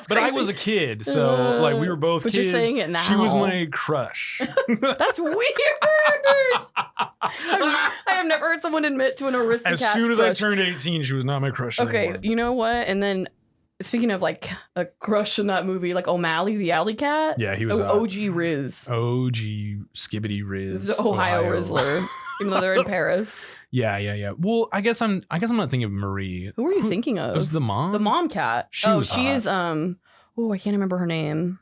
But I was a kid, so like we were both kids. But you're saying it now. She was my crush. That's weird. I have never heard someone admit to an Aristocats As soon as crush. I turned 18, she was not my crush anymore. Okay, you know what? And then, speaking of like a crush in that movie, like O'Malley the Alley Cat. Yeah, he was OG Riz. OG Skibbity Riz. The Ohio Rizzler. Even though they're in Paris. Yeah. Well, I guess I'm not thinking of Marie. Who were you thinking of? It was the mom. The mom cat. She was hot. Is I can't remember her name.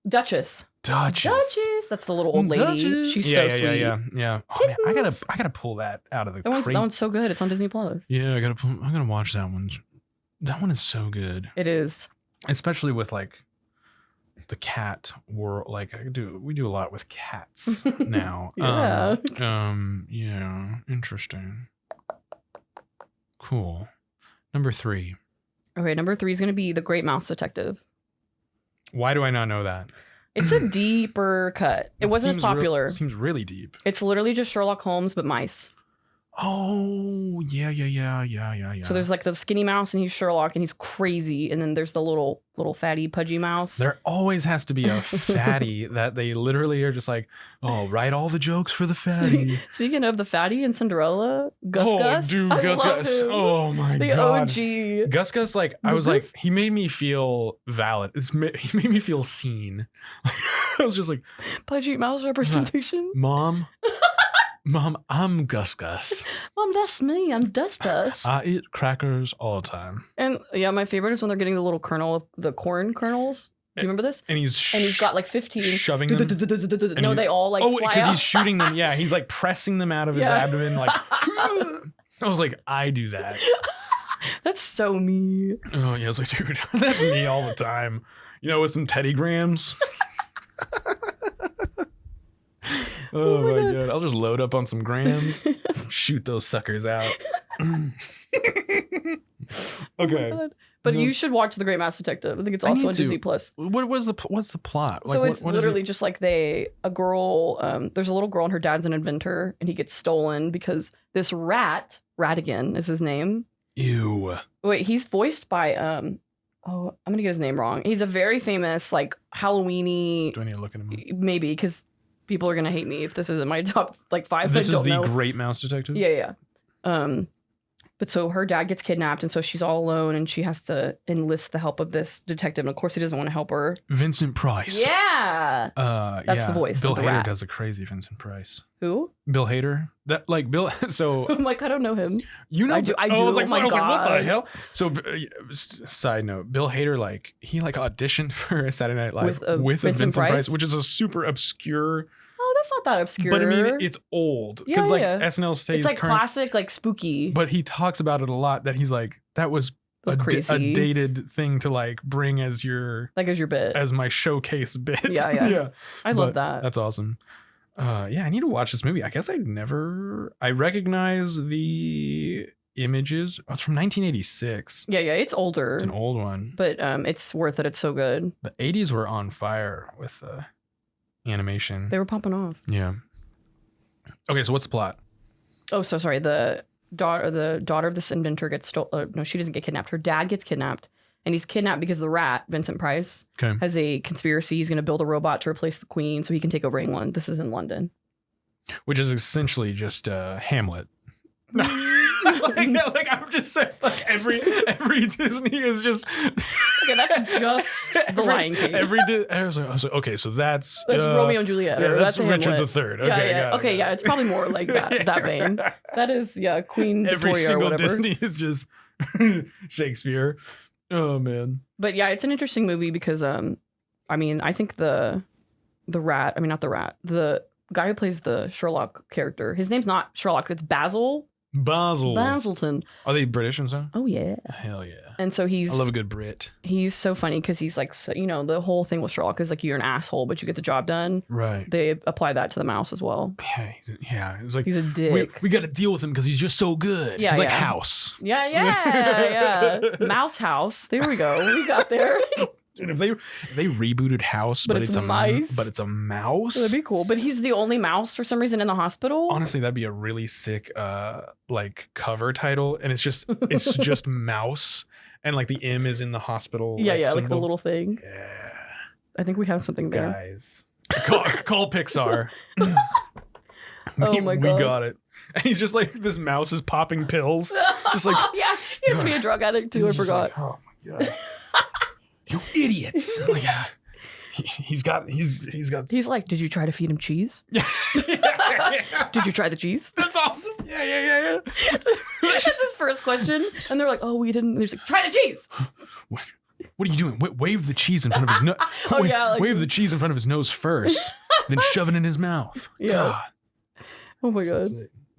Duchess. That's the little old lady. Duchess. She's so sweet. Yeah. Oh man, I gotta pull that out of the crate. That one's so good. It's on Disney Plus. Yeah, I'm gonna watch that one. That one is so good. It is. Especially with like the cat world. Like we do a lot with cats now. Yeah. Yeah. Interesting. Cool. Number 3. Okay, number 3 is gonna be The Great Mouse Detective. Why do I not know that? It's a deeper cut. It wasn't as popular. Seems really deep. It's literally just Sherlock Holmes, but mice. Oh, yeah. So there's like the skinny mouse and he's Sherlock and he's crazy. And then there's the little fatty pudgy mouse. There always has to be a fatty that they literally are just like, oh, write all the jokes for the fatty. Speaking of the fatty and Cinderella, Gus. Dude, Gus. Oh my God. The OG. Gus, like, I was like, he made me feel valid. He made me feel seen. I was just like, pudgy mouse representation. Mom, I'm Gus. Mom, that's me. I'm Dust. I eat crackers all the time. And yeah, my favorite is when they're getting the little kernel of the corn kernels. Do you remember this? And he's got like 15. Shoving them. No, they all like fly out. Because he's shooting them. Yeah, he's like pressing them out of his abdomen. Like, I was like, I do that. That's so me. Oh yeah, I was like, dude, that's me all the time. With some Teddy Grahams. Oh my god. I'll just load up on some grams, shoot those suckers out. Okay. Oh, but you should watch The Great Mouse Detective. I think it's also on Disney Plus. What's the plot? So it's literally just like there's a little girl and her dad's an inventor and he gets stolen because this Ratigan is his name. Ew. Wait, he's voiced by I'm gonna get his name wrong. He's a very famous like Halloween-y. Do I need to look at him up? Maybe because people are gonna hate me if this isn't my top like 5. This is the Great Mouse Detective? Yeah. But so her dad gets kidnapped, and so she's all alone, and she has to enlist the help of this detective. And of course, he doesn't want to help her. Vincent Price. Yeah. That's the voice. Bill of the Hader rat. does a crazy Vincent Price. Who? Bill Hader. That like Bill. So I'm like, I don't know him. You know, I do. I was like, oh my God. what the hell? So, side note, Bill Hader he auditioned for Saturday Night Live with Vincent Price, which is a super obscure. Oh, that's not that obscure. But I mean, it's old because SNL stays. It's like classic, like spooky. But he talks about it a lot. That he's like, that was crazy. A dated thing to like bring as your bit, as my showcase bit. Yeah. I love that. That's awesome. I need to watch this movie. I guess I recognize the images. Oh, it's from 1986. Yeah, it's older. It's an old one. But it's worth it. It's so good. The 80s were on fire with animation. They were popping off. Yeah. Okay, so what's the plot? Oh, so sorry. The daughter of this inventor gets stolen. No, she doesn't get kidnapped. Her dad gets kidnapped. And he's kidnapped because the rat, Vincent Price, has a conspiracy. He's going to build a robot to replace the queen so he can take over England. This is in London. Which is essentially just Hamlet. like I'm just saying, like every Disney is just okay. That's just the Lion King. I was like, okay, so that's Romeo and Juliet. Yeah, or that's Richard Hamlet. III. Okay, yeah. It's probably more like that vein. That is Queen every Victoria single or whatever. Disney is just Shakespeare. Oh man. But yeah, it's an interesting movie because I think the rat. I mean, not the rat. The guy who plays the Sherlock character. His name's not Sherlock. It's Basil. Basilton. Are they British and stuff? Oh yeah. Hell yeah. And so I love a good Brit. He's so funny because he's like, the whole thing with Sherlock is like you're an asshole, but you get the job done. Right. They apply that to the mouse as well. Yeah. It's like he's a dick. We got to deal with him because he's just so good. Yeah. He's like House. Yeah. Mouse House. There we go. We got there. Dude, if they rebooted House, but it's a mouse, that'd be cool. But he's the only mouse for some reason in the hospital. Honestly, that'd be a really sick like cover title, and it's just mouse, and like the M is in the hospital. Like the little thing. Yeah, I think we have something there, guys. Call Pixar. Oh my God, we got it. And he's just like, this mouse is popping pills, just like he has to be a drug addict too. I forgot. Like, oh my God. You idiots! Like, he's like, did you try to feed him cheese? Yeah. Did you try the cheese? That's awesome. Yeah. That's his first question, and they're like, "Oh, we didn't." There's like, "Try the cheese." What are you doing? Wave the cheese in front of his nose. Wave the cheese in front of his nose first, then shove it in his mouth. Yeah. God. Oh my God.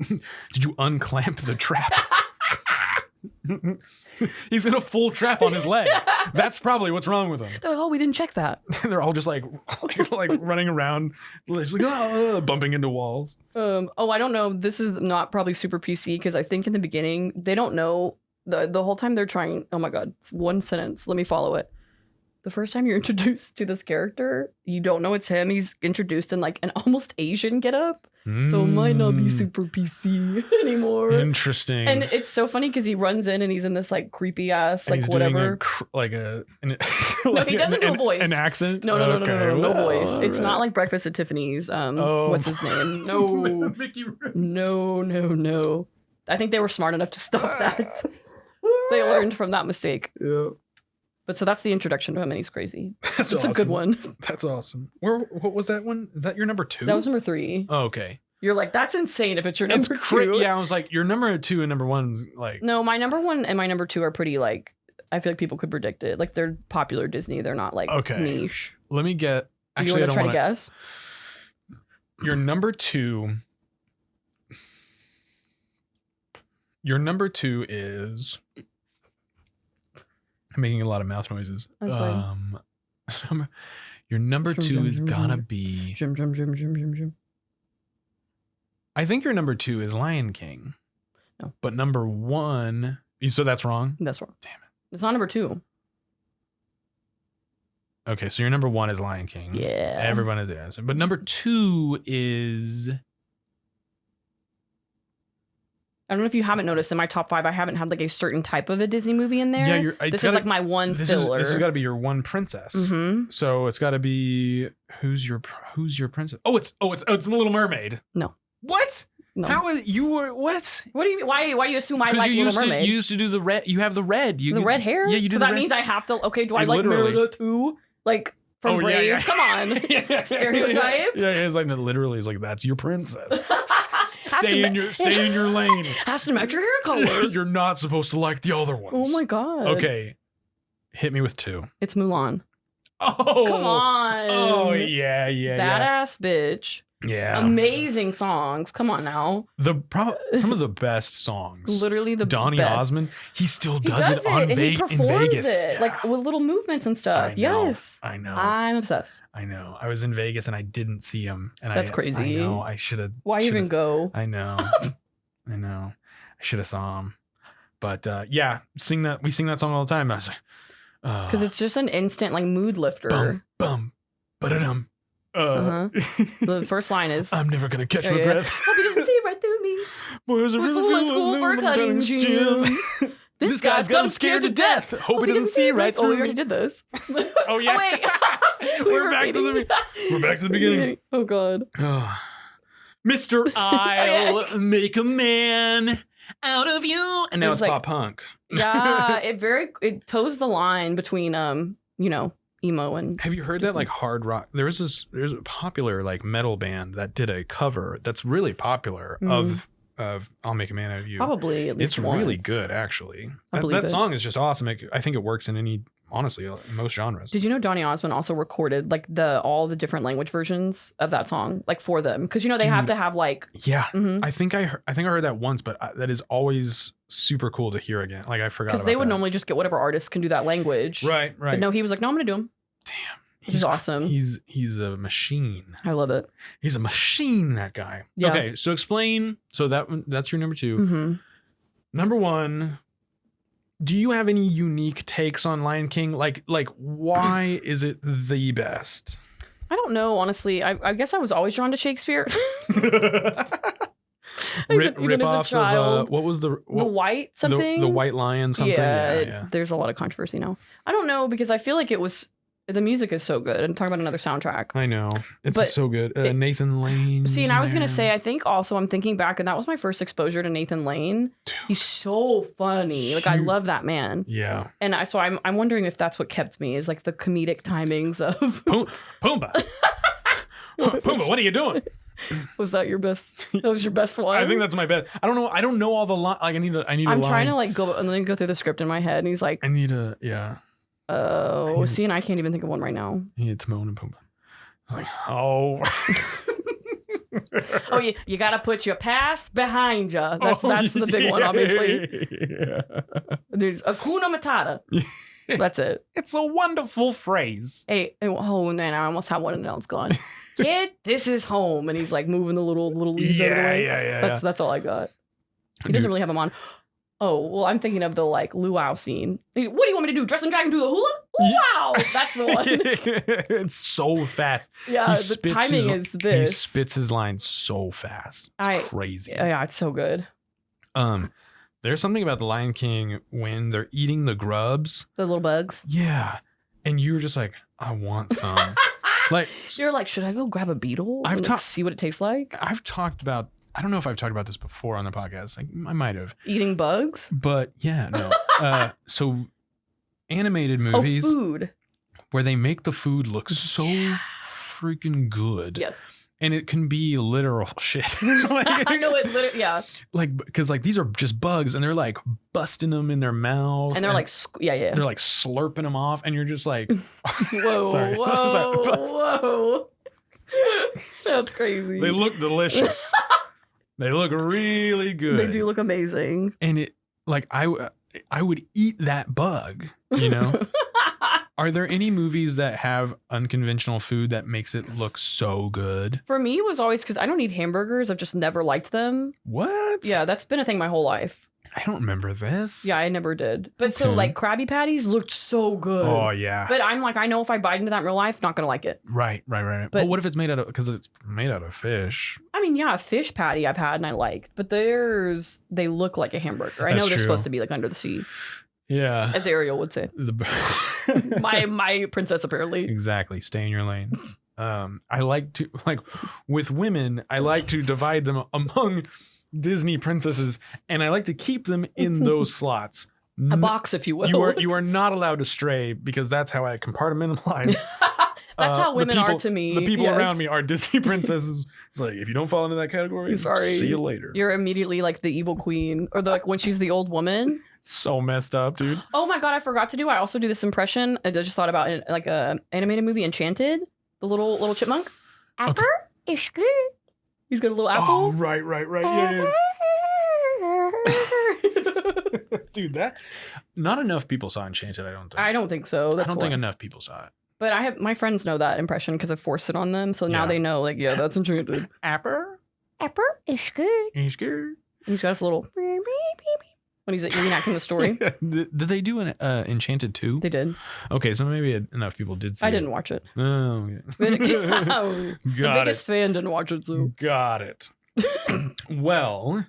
Did you unclamp the trap? He's in a full trap on his leg. That's probably what's wrong with him. They're like, "Oh, we didn't check that." They're all just like running around, just like bumping into walls. I don't know. This is not probably super PC because I think in the beginning they don't know the whole time they're trying. Oh my God, it's one sentence. Let me follow it. The first time you're introduced to this character, you don't know it's him. He's introduced in like an almost Asian getup. So it might not be super PC anymore. Interesting. And it's so funny because he runs in and he's in this like creepy ass like he's whatever. No, he doesn't do a voice. An accent. No, no voice. It's not like Breakfast at Tiffany's. What's his name? No, Mickey Rourke. No. I think they were smart enough to stop that. They learned from that mistake. Yeah. But so that's the introduction to him, and he's crazy. That's awesome. A good one. That's awesome. What was that one? Is that your number 2? That was number 3. Oh, okay. You're like, that's insane if it's your number 2. Yeah, I was like, your number 2 and number 1's like... No, my number 1 and my number 2 are pretty like, I feel like people could predict it. Like they're popular Disney. They're not like niche. Let me get... Actually, you want to try to guess? Your number 2... Your number 2 is... I'm making a lot of mouth noises. That's fine. Your number 2 is gonna be... Jim. I think your number 2 is Lion King. No. But number 1, so that's wrong? That's wrong. Damn it. It's not number 2. Okay, so your number 1 is Lion King. Yeah. Everyone is yes. But number 2 is... I don't know if you haven't noticed in my top 5, I haven't had like a certain type of a Disney movie in there. Yeah, this is like my one filler. This has got to be your one princess. Mm-hmm. So it's got to be who's your princess? Oh, it's Little Mermaid. No. What? No. How is you were what? What do you mean? Why do you assume I like you Little Mermaid? You used to do the red. You have the red. The red hair. Yeah, you do. So the that red. means I have to. Okay, do I like literally. Merida too? Like from Brave? Yeah. Come on. Stereotype. Yeah, it's like literally. It's like that's your princess. Stay in your lane. Has to match your hair color. You're not supposed to like the other ones. Oh my god. Okay, hit me with 2. It's Mulan. Oh, come on. Oh yeah. Badass bitch. Yeah. Amazing songs. Come on now. Some of the best songs. Literally the Donny best. Osmond. He still does it and he performs in Vegas. it like with little movements and stuff. Yes. I know. I'm obsessed. I know. I was in Vegas and I didn't see him. And That's crazy. I know. I should have. Why even go? I know. I know. I should have saw him. But yeah, we sing that song all the time. I was like, because it's just an instant like mood lifter. Bum bum, ba-da-dum. The first line is, I'm never gonna catch my breath. Hope he doesn't see right through me. Boy, was it We're really full in school for a cutting gym. This guy's got him scared to death. Hope he doesn't see right through me. Oh, we me. already did this. Oh yeah. Oh, wait. We're back to the beginning. Oh god. Mr. I'll make a man out of you. And now it's like, pop punk. Yeah, it toes the line between emo and have you heard that like hard rock? There's a popular like metal band that did a cover that's really popular of I'll Make a Man Out of You. Probably at least it's once. Really good actually. That it. song is just awesome. I think it works in honestly most genres. Did you know Donny Osmond also recorded like all the different language versions of that song like for them? Because they have to have like I think I heard that once, but that is always super cool to hear again. Like I forgot because they would normally just get whatever artist can do that language. Right. But no, he was like, no, I'm gonna do them. Damn. He's awesome. He's a machine. I love it. He's a machine, that guy. Yeah. Okay, so explain. So that's your number 2. Mm-hmm. Number 1. Do you have any unique takes on Lion King? Like why is it the best? I don't know, honestly. I guess I was always drawn to Shakespeare. Rip-offs of what was the white something? The White Lion something? Yeah, there's a lot of controversy now. I don't know because I feel like the music is so good. And talk about another soundtrack. I know. It's so good. Nathan Lane. See, and I was going to say, I think also I'm thinking back, and that was my first exposure to Nathan Lane. Dude, he's so funny. Like, I love that man. Yeah. And so I'm wondering if that's what kept me, is like the comedic timings of... Pumbaa. Pumbaa, what are you doing? Was that your best? That was your best one? I think that's my best. I don't know. I don't know all the lines. Like, I need I'm trying to like go and then go through the script in my head, and he's like... I need a... Yeah. Oh, see, and I can't even think of one right now. Yeah, Timon and Pumbaa. It's like, oh. Oh, you got to put your past behind you. That's the big one, obviously. Yeah. There's Hakuna Matata. That's it. It's a wonderful phrase. Hey, oh man, I almost have one and now it's gone. Kid, this is home, and he's like moving the little leaves out of the way. Yeah. That's all I got. He doesn't really have them on. Oh, well, I'm thinking of the like luau scene. What do you want me to do? Dress and drag and do the hula? Wow, that's the one. It's so fast. Yeah, the timing is this. He spits his lines so fast. It's crazy. Yeah, it's so good. There's something about the Lion King when they're eating the grubs. The little bugs. Yeah. And you were just like, I want some. Like you're like, should I go grab a beetle and see what it tastes like? I don't know if I've talked about this before on the podcast. Like, I might have. Eating bugs? But yeah, no. So animated movies food. Where they make the food look so freaking good. Yes. And it can be literal shit. Like, I know it literally, yeah. Like, because like these are just bugs and they're like busting them in their mouth. And they're like, yeah. They're like slurping them off and you're just like, whoa, sorry. Whoa. That's crazy. They look delicious. They look really good. They do look amazing. And it, like, I would eat that bug, you know? Are there any movies that have unconventional food that makes it look so good? For me, it was always because I don't eat hamburgers. I've just never liked them. What? Yeah, that's been a thing my whole life. I don't remember this. Yeah, I never did. But so like Krabby Patties looked so good. Oh yeah. But I'm like, I know if I bite into that in real life, not gonna like it. Right. But what if it's made out of, because it's made out of fish? I mean, yeah, a fish patty I've had and I liked, but they look like a hamburger. I know they're supposed to be like under the sea. Yeah. As Ariel would say. my princess apparently. Exactly. Stay in your lane. I like to, like, with women, I like to divide them among Disney princesses, and I like to keep them in those slots. A box, if you will. You are not allowed to stray, because that's how I compartmentalize. That's how women are to me. The people around me are Disney princesses. It's like, if you don't fall into that category, sorry, see you later. You're immediately like the evil queen, or like when she's the old woman. So messed up, dude. Oh my god, I forgot to do. I also do this impression. I just thought about it, like a animated movie, Enchanted. The little chipmunk. Apple is good. He's got a little apple. Oh, right. Yeah. Dude, that not enough people saw Enchanted. I don't think so. I don't think enough people saw it. But I have my friends know that impression because I forced it on them, so now they know. Like, yeah, that's Enchanted. Apple is good. He's good. And he's got this little when he's reenacting the story. Did they do an Enchanted 2? They did. Okay, so maybe enough people did see it. I didn't watch it. Oh, yeah. The biggest fan didn't watch it, so. Got it. Well,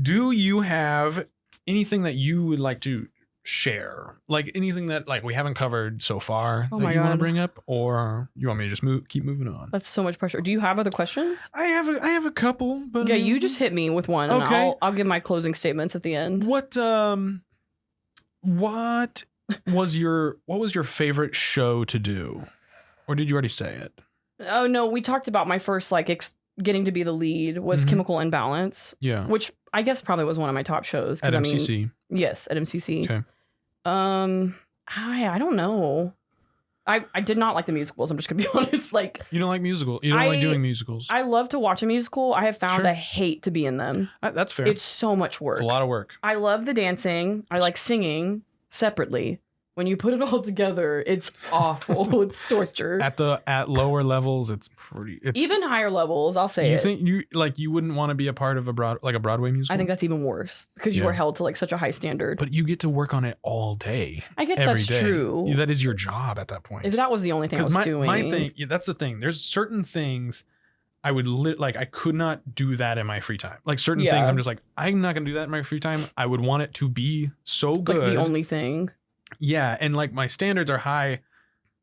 do you have anything that you would like to share? Like anything that like we haven't covered so far that you want to bring up, or you want me to just keep moving on? That's so much pressure. Do you have other questions? I have a couple, but yeah, you just hit me with one, and I'll give my closing statements at the end. What was your favorite show to do, or did you already say it? Oh no, we talked about my first like getting to be the lead was Chemical Imbalance. Yeah, which I guess probably was one of my top shows at MCC. Yes, at MCC. Okay. I don't know. I did not like the musicals. I'm just gonna be honest. Like, you don't like musicals. You don't like doing musicals. I love to watch a musical. I have found I hate to be in them. That's fair. It's so much work. It's a lot of work. I love the dancing. I like singing separately. When you put it all together, it's awful. It's torture. At lower levels, it's even higher levels. I'll say you think you wouldn't want to be a part of a Broadway musical? I think that's even worse because you are held to like such a high standard. But you get to work on it all day. I guess that's true. That is your job at that point. If that was the only thing I was doing. My thing, that's the thing. There's certain things I would I could not do that in my free time. Like certain things, I'm just like, I'm not gonna do that in my free time. I would want it to be so good. Like the only thing. Yeah, and like my standards are high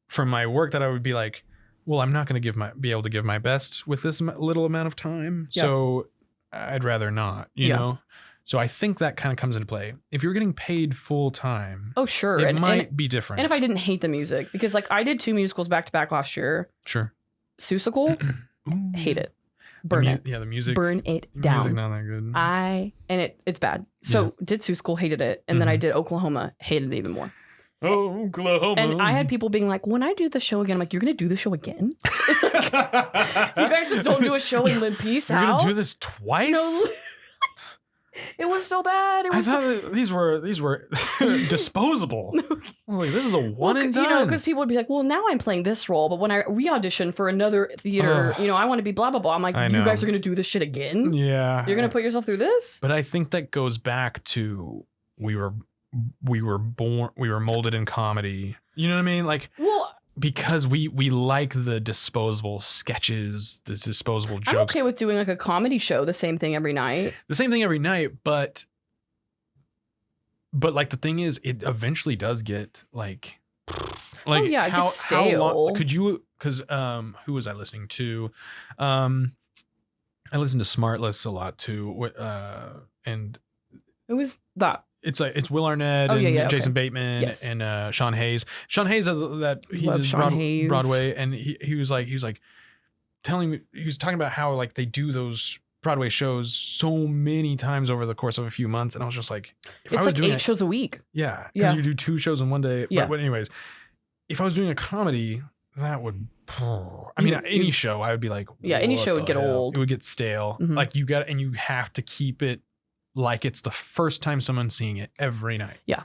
from my work that I would be like, well, I'm not going to be able to give my best with this little amount of time. Yeah. So I'd rather not, you know? So I think that kind of comes into play. If you're getting paid full time, oh sure, it might be different. And if I didn't hate the music, because like I did 2 musicals back to back last year. Sure. Seussical, hate it. Burn it. Yeah, the music. Burn it down. Music's not that good. It's bad. So did Seussical, hated it, and then I did Oklahoma, hated it even more. Oklahoma. And I had people being like, when I do the show again, I'm like, you're going to do the show again? You guys just don't do a show in Limp Peace out? You're going to do this twice? No. It was so bad. I thought that these were disposable. I was like, this is a one and done. You know, because people would be like, well, now I'm playing this role, but when I re-audition for another theater, I want to be blah, blah, blah. I'm like, you guys are going to do this shit again? Yeah. You're going to put yourself through this? But I think that goes back to we were molded in comedy. You know what I mean? Like, well, because we like the disposable sketches, the disposable jokes. I'm okay with doing like a comedy show, the same thing every night. But like the thing is, it eventually does get like it gets stale. How long could you? Because who was I listening to? I listened to Smartless a lot too. And who was that? It's Will Arnett and Jason Bateman and Sean Hayes. Sean Hayes has that he does Broadway, and he was talking about how like they do those Broadway shows so many times over the course of a few months, and I was just like, if I was doing 8 shows a week. Yeah, because you do 2 shows in one day. Yeah. But anyways, if I was doing a comedy, that would. I mean, any show, I would be like, any show would get old. It would get stale. Mm-hmm. Like you have to keep it. Like it's the first time someone's seeing it every night. Yeah.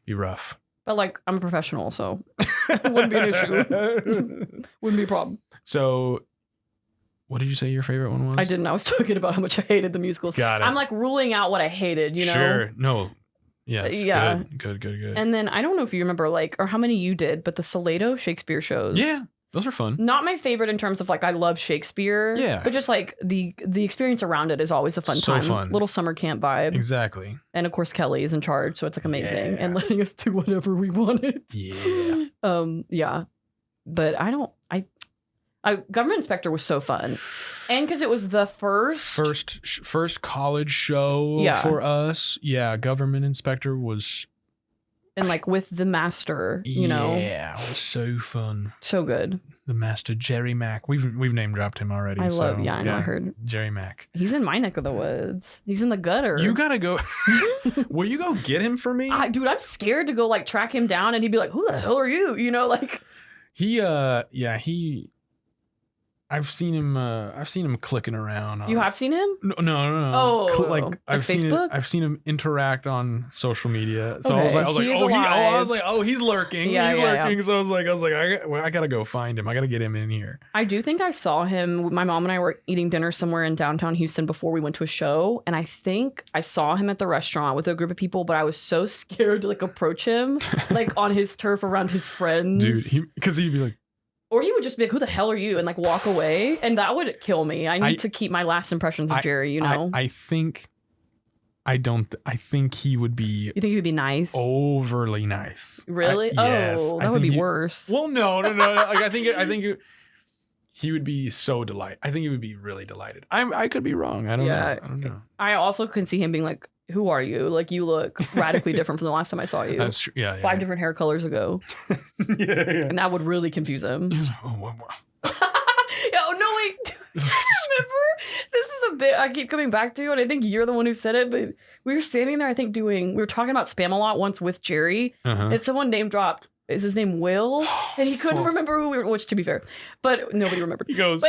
Be rough. But like, I'm a professional, so it wouldn't be an issue. Wouldn't be a problem. So, what did you say your favorite one was? I didn't. I was talking about how much I hated the musicals. Got it. I'm like ruling out what I hated, you know? Sure. No. Yes. Yeah. Good. And then I don't know if you remember, like, or how many you did, but the Salado Shakespeare shows. Yeah. Those are fun. Not my favorite in terms of like, I love Shakespeare. Yeah. But just like the experience around it is always a fun time. Fun. Little summer camp vibe. Exactly. And of course, Kelly is in charge. So it's like amazing. Yeah. And letting us do whatever we wanted. Yeah. Yeah. But Government Inspector was so fun. And because it was the first college show for us. Yeah. Government Inspector was. And like with the master, you know. Yeah. It was so fun. So good. The master, Jerry Mack. We've name dropped him already. I know, I heard. Jerry Mack. He's in my neck of the woods. He's in the gutter. You gotta go. Will you go get him for me? Dude, I'm scared to go like track him down and he'd be like, who the hell are you? You know, like. I've seen him clicking around. You have seen him? No. Oh, like I've Facebook? I've seen him interact on social media. So Okay. I was like, he's lurking. Yeah, he's yeah, lurking. So I was like, I gotta go find him. I gotta get him in here. I do think I saw him. My mom and I were eating dinner somewhere in downtown Houston before we went to a show, and I think I saw him at the restaurant with a group of people. But I was so scared to like approach him, like on his turf around his friends, dude. Because he'd be like. Or he would just be like, who the hell are you? And like walk away. And that would kill me. I need to keep my last impressions of Jerry, you know? I think he would be. You think he would be nice? Overly nice. Really? Yes. That would be worse. Well, no. Like, I think he would be so delighted. I think he would be really delighted. I could be wrong. I don't know. I also can see him being like, who are you? Like, you look radically different from the last time I saw you. That's true. Yeah. 5 different hair colors ago. Yeah. And that would really confuse him. He was like, oh, wow. Oh, no, wait. Remember? This is a bit I keep coming back to, and I think you're the one who said it, but we were standing there, I think, we were talking about Spam-A-Lot once with Jerry, and someone name dropped, is his name Will? And he couldn't remember who we were, which to be fair, but nobody remembered. He goes,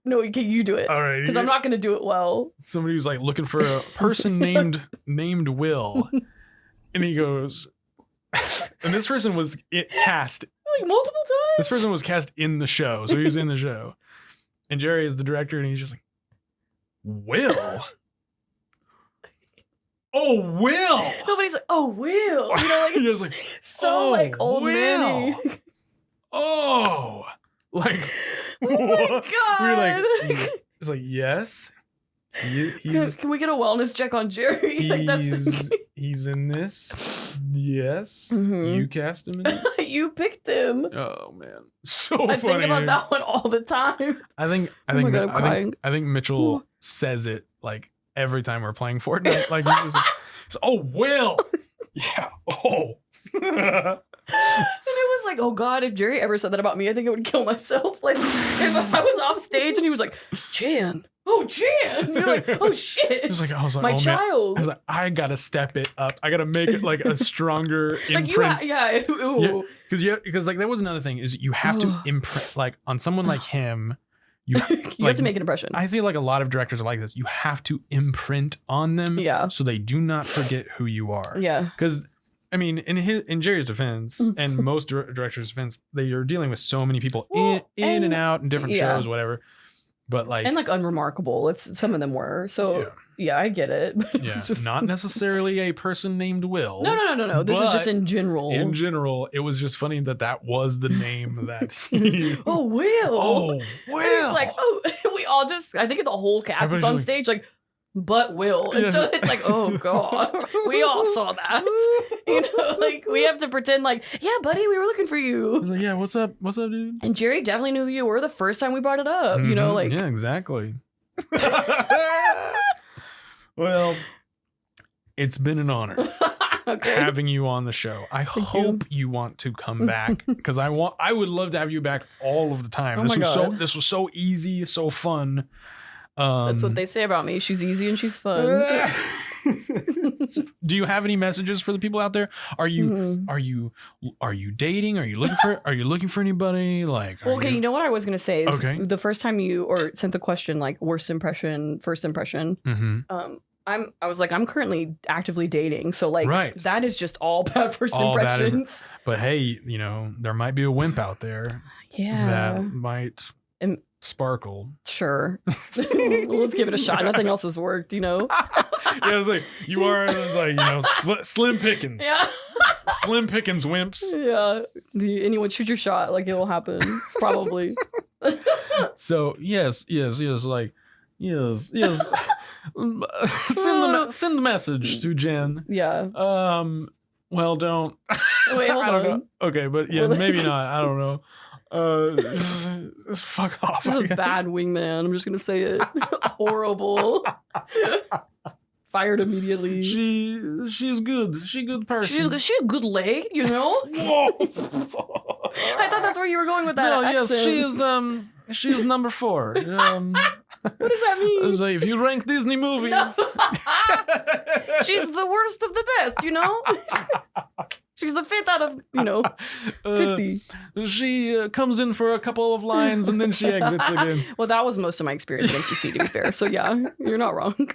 no, you do it. All right. Because I'm not going to do it well. Somebody was like looking for a person named Will. And he goes, and this person was cast. Like multiple times? This person was cast in the show. So he was in the show. And Jerry is the director, and he's just like, Will? Oh, Will! Nobody's like, oh, Will! You know, like, it's like so like old man. Oh, like, oh my God. We were like, it's like, yes. Can we get a wellness check on Jerry? He's in this. Yes. Mm-hmm. You cast him in it. You picked him. Oh man. So funny. I think about that one all the time. I think Mitchell says it like every time we're playing Fortnite. Like he's like, oh, Will. Yeah. Oh. And it was like, oh God, if Jerry ever said that about me, I think I would kill myself. Like if I was off stage and he was like, Jan. Oh, Jan! You're like, oh shit! I was like, my oh, child. Man. I was like, I gotta step it up. I gotta make it like a stronger imprint. Because like that was another thing is you have to imprint like on someone like him. You have to make an impression. I feel like a lot of directors are like this. You have to imprint on them, so they do not forget who you are. Yeah, because. I mean, in Jerry's defense and most directors' defense, they are dealing with so many people in and out in different shows, whatever. But like unremarkable. Some of them were. So yeah I get it. Yeah, it's just not necessarily a person named Will. No. This is just in general. In general, it was just funny that was the name that. Oh, Will. Oh, Will. It's like we all just. I think the whole cast is on stage like. But Will. And so it's like, oh God, we all saw that. You know, like we have to pretend like, yeah, buddy, we were looking for you. Like, yeah, what's up? What's up, dude? And Jerry definitely knew who you were the first time we brought it up. You know, like yeah, exactly. Well, it's been an honor having you on the show. I hope you want to come back because I would love to have you back all of the time. This was so easy, so fun. That's what they say about me. She's easy and she's fun. Do you have any messages for the people out there? Are you dating? Are you looking for anybody? Like, you know what I was gonna say is the first time you sent the question like worst impression, first impression. Mm-hmm. I was like, I'm currently actively dating. So like Right. that is just all bad first All bad impressions. But hey, there might be a wimp out there that might sparkle. Sure. Well, let's give it a shot. Nothing else has worked, Yeah, it's like slim pickings. Yeah. Slim pickings wimps. Yeah. Anyone shoot your shot, like it'll happen. Probably. So yes. Like yes. Send the message to Jen. Yeah. Well, don't. Wait, hold I don't on. know. Okay, but yeah, maybe not. I don't know. Just fuck off. This is a bad wingman. I'm just gonna say it. Horrible. Fired immediately. She's good. She's a good person. She's a good lay, Whoa. I thought that's where you were going with that. No, accent. yes, she is number 4. What does that mean? So if you rank Disney movies, No. She's the worst of the best, She's the 5th out of, 50. She comes in for a couple of lines and then she exits again. Well, that was most of my experience with NCC, to be fair. So yeah, you're not wrong.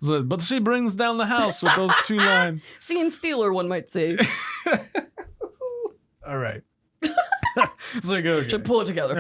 So, but she brings down the house with those 2 lines. Scene stealer, one might say. All right. It's like, okay. Should pull it together.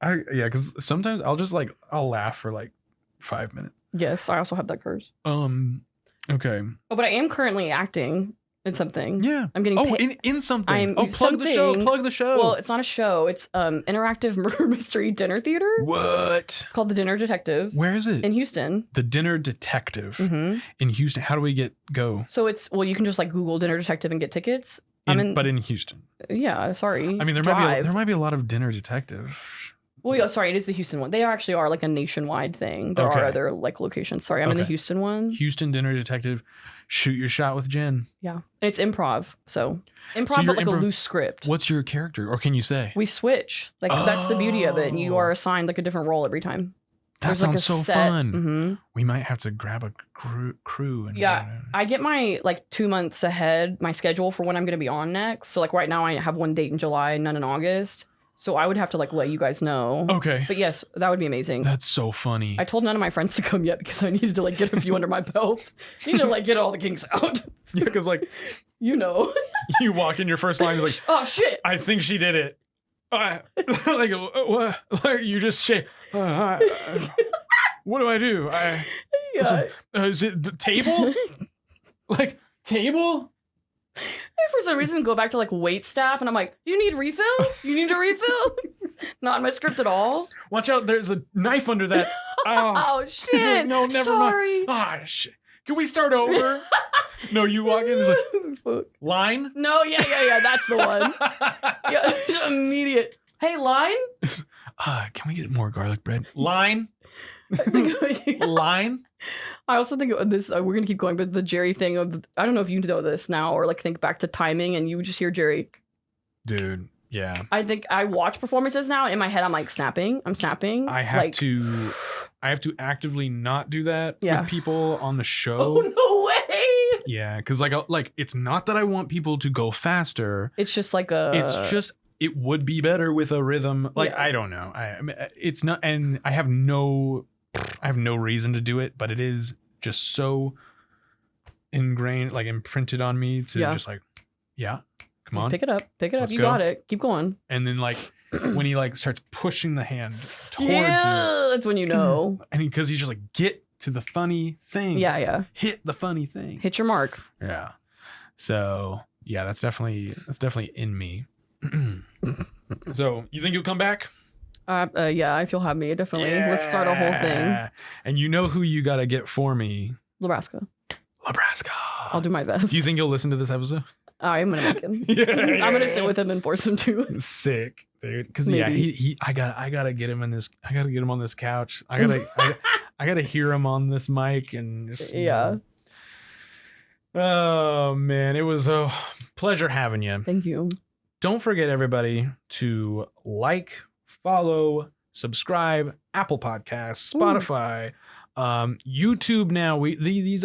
All right. Because sometimes I'll laugh for like 5 minutes. Yes, I also have that curse. Okay. Oh, but I am currently acting in something. Yeah. I'm getting paid. in something. I'm plug the show. Plug the show. Well, it's not a show. It's interactive murder mystery dinner theater. What? It's called The Dinner Detective. Where is it? In Houston. The Dinner Detective. Mm-hmm. In Houston. How do we go? So you can just like Google Dinner Detective and get tickets. But in Houston. Yeah, sorry. I mean, there might be a lot of Dinner Detective. Well, yeah, sorry, it is the Houston one. They actually are like a nationwide thing. There are other like locations. Sorry, I'm in the Houston one. Houston Dinner Detective. Shoot your shot with Jen. Yeah. And it's improv. So but like a loose script. What's your character? Or can you say? We switch. Like that's the beauty of it. And you are assigned like a different role every time. That sounds so fun. Mm-hmm. We might have to grab a crew. And I get my like 2 months ahead, my schedule for when I'm going to be on next. So like right now I have one date in July, none in August. So I would have to like let you guys know. Okay. But yes, that would be amazing. That's so funny. I told none of my friends to come yet because I needed to like get a few under my belt. I need to like get all the kinks out. Yeah, because like, you walk in, your first line is like, oh shit. I think she did it. Like what? Like you just say, what do I do? Is it the table? Like table? I, for some reason, go back to like wait staff, and I'm like, "You need refill? You need a refill?" Not in my script at all. Watch out! There's a knife under that. Oh shit! Like, no, never Sorry. mind. Shit! Can we start over? No, you walk in. It's like line. No, yeah. That's the one. Yeah, just immediate. Hey, line. Can we get more garlic bread? Line. Line. I also think of this, we're going to keep going, but the Jerry thing of, I don't know if you know this now or like think back to timing and you just hear Jerry. Dude, yeah. I think I watch performances now. In my head, I'm like I'm snapping. I have to actively not do that with people on the show. Oh, no way. Yeah, because like it's not that I want people to go faster. It's just like it would be better with a rhythm. Like, I don't know. I mean, it's not, and I have no reason to do it, but it is just so ingrained, like imprinted on me to just like, come on. Pick it up. Let's You go. got it. Keep going. And then like when he like starts pushing the hand towards you. That's when you know. And because he's just like, get to the funny thing. Yeah. Hit the funny thing. Hit your mark. Yeah. So yeah, that's definitely in me. So you think you'll come back? Yeah, if you'll have me, definitely. Yeah. Let's start a whole thing. And you know who you got to get for me? Nebraska. I'll do my best. Do you think you'll listen to this episode? I'm gonna make him. I'm gonna sit with him and force him to. Sick, dude. Because I gotta get him in this. I gotta get him on this couch. I gotta hear him on this mic and just. Yeah. Oh man, it was a pleasure having you. Thank you. Don't forget, everybody, to like, follow, subscribe, Apple Podcasts, Spotify, YouTube. Now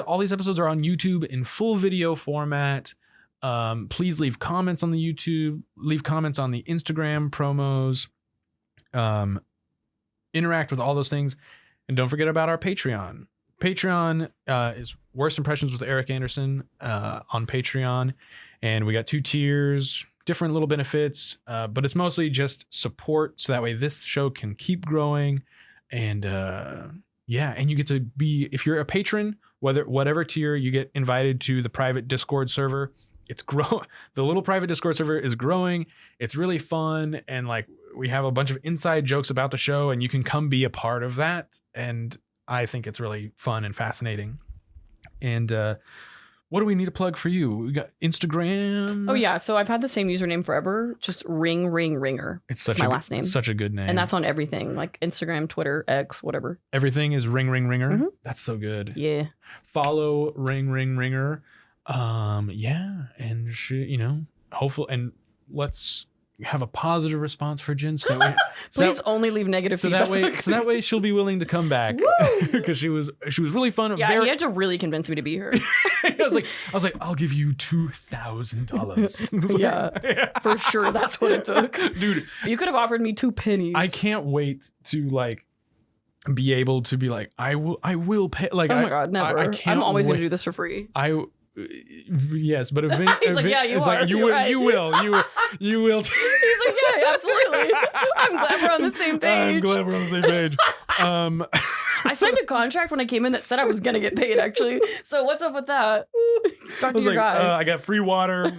all these episodes are on YouTube in full video format. Please leave comments on the YouTube, leave comments on the Instagram promos, interact with all those things, and don't forget about our Patreon. Patreon is Worst Impressions with Eric Anderson on Patreon. And we got 2 tiers, different little benefits, but it's mostly just support. So that way this show can keep growing. And and you get to be, if you're a patron, whatever tier, you get invited to the private Discord server. The little private Discord server is growing. It's really fun. And like, we have a bunch of inside jokes about the show, and you can come be a part of that. And I think it's really fun and fascinating. And what do we need to plug for you? We got Instagram. Oh yeah, so I've had the same username forever. Just Ringer. It's my last name. Such a good name, and that's on everything, like Instagram, Twitter, X, whatever. Everything is Ringer. Mm-hmm. That's so good. Yeah. Follow Ringer. And hopefully, and let's have a positive response for Jen. Please only leave negative feedback. So that way she'll be willing to come back because she was really fun. Yeah, he had to really convince me to be her. I was like, I'll give you $2,000. Yeah, for sure. That's what it took, dude. You could have offered me 2 pennies. I can't wait to like be able to be like, I will pay. Like, oh my god, never. I'm always gonna do this for free. Yes, but eventually, he's like, yeah, you are. Like, you will. He's like, yeah, absolutely. I'm glad we're on the same page. I signed a contract when I came in that said I was gonna get paid. Actually, so what's up with that? Talk to your guy. I got free water.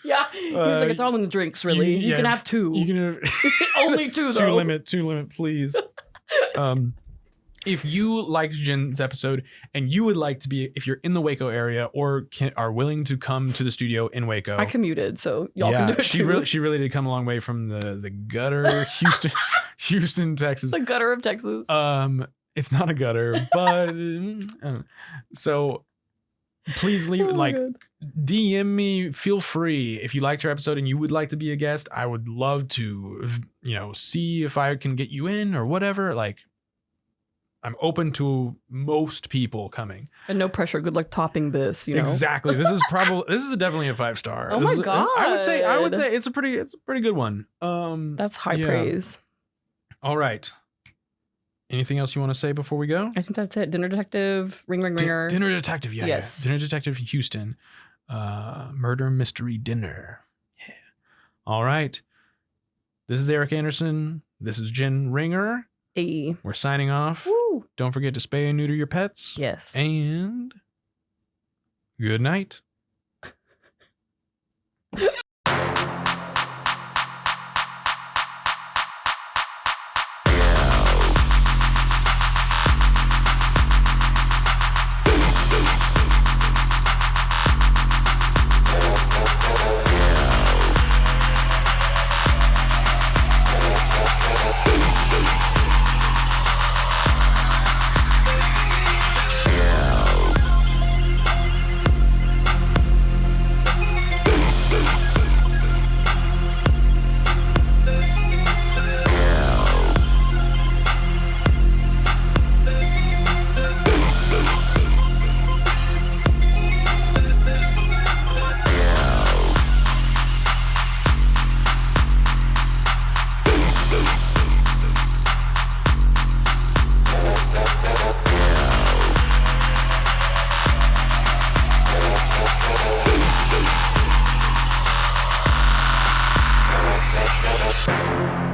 Yeah, he's like, it's all in the drinks. Really, you can have 2. You can have only 2 though. Two limit, please. If you liked Jen's episode and you would like to be, if you're in the Waco area or are willing to come to the studio in Waco, I commuted, so y'all can do it too. She really did come a long way from the gutter, Houston, Texas. The gutter of Texas. It's not a gutter, but so please leave DM me. Feel free if you liked your episode and you would like to be a guest. I would love to, see if I can get you in or whatever. Like, I'm open to most people coming. And no pressure. Good luck topping this, Exactly. This is definitely a 5-star. Oh my God. I would say it's a pretty good one. That's high praise. All right. Anything else you want to say before we go? I think that's it. Dinner Detective, Ringer. Dinner Detective, yeah. Yes. Yeah. Dinner Detective Houston. Murder Mystery Dinner. Yeah. All right. This is Eric Anderson. This is Jen Ringer. Hey. We're signing off. Woo. Don't forget to spay and neuter your pets. Yes. And good night. Shut up.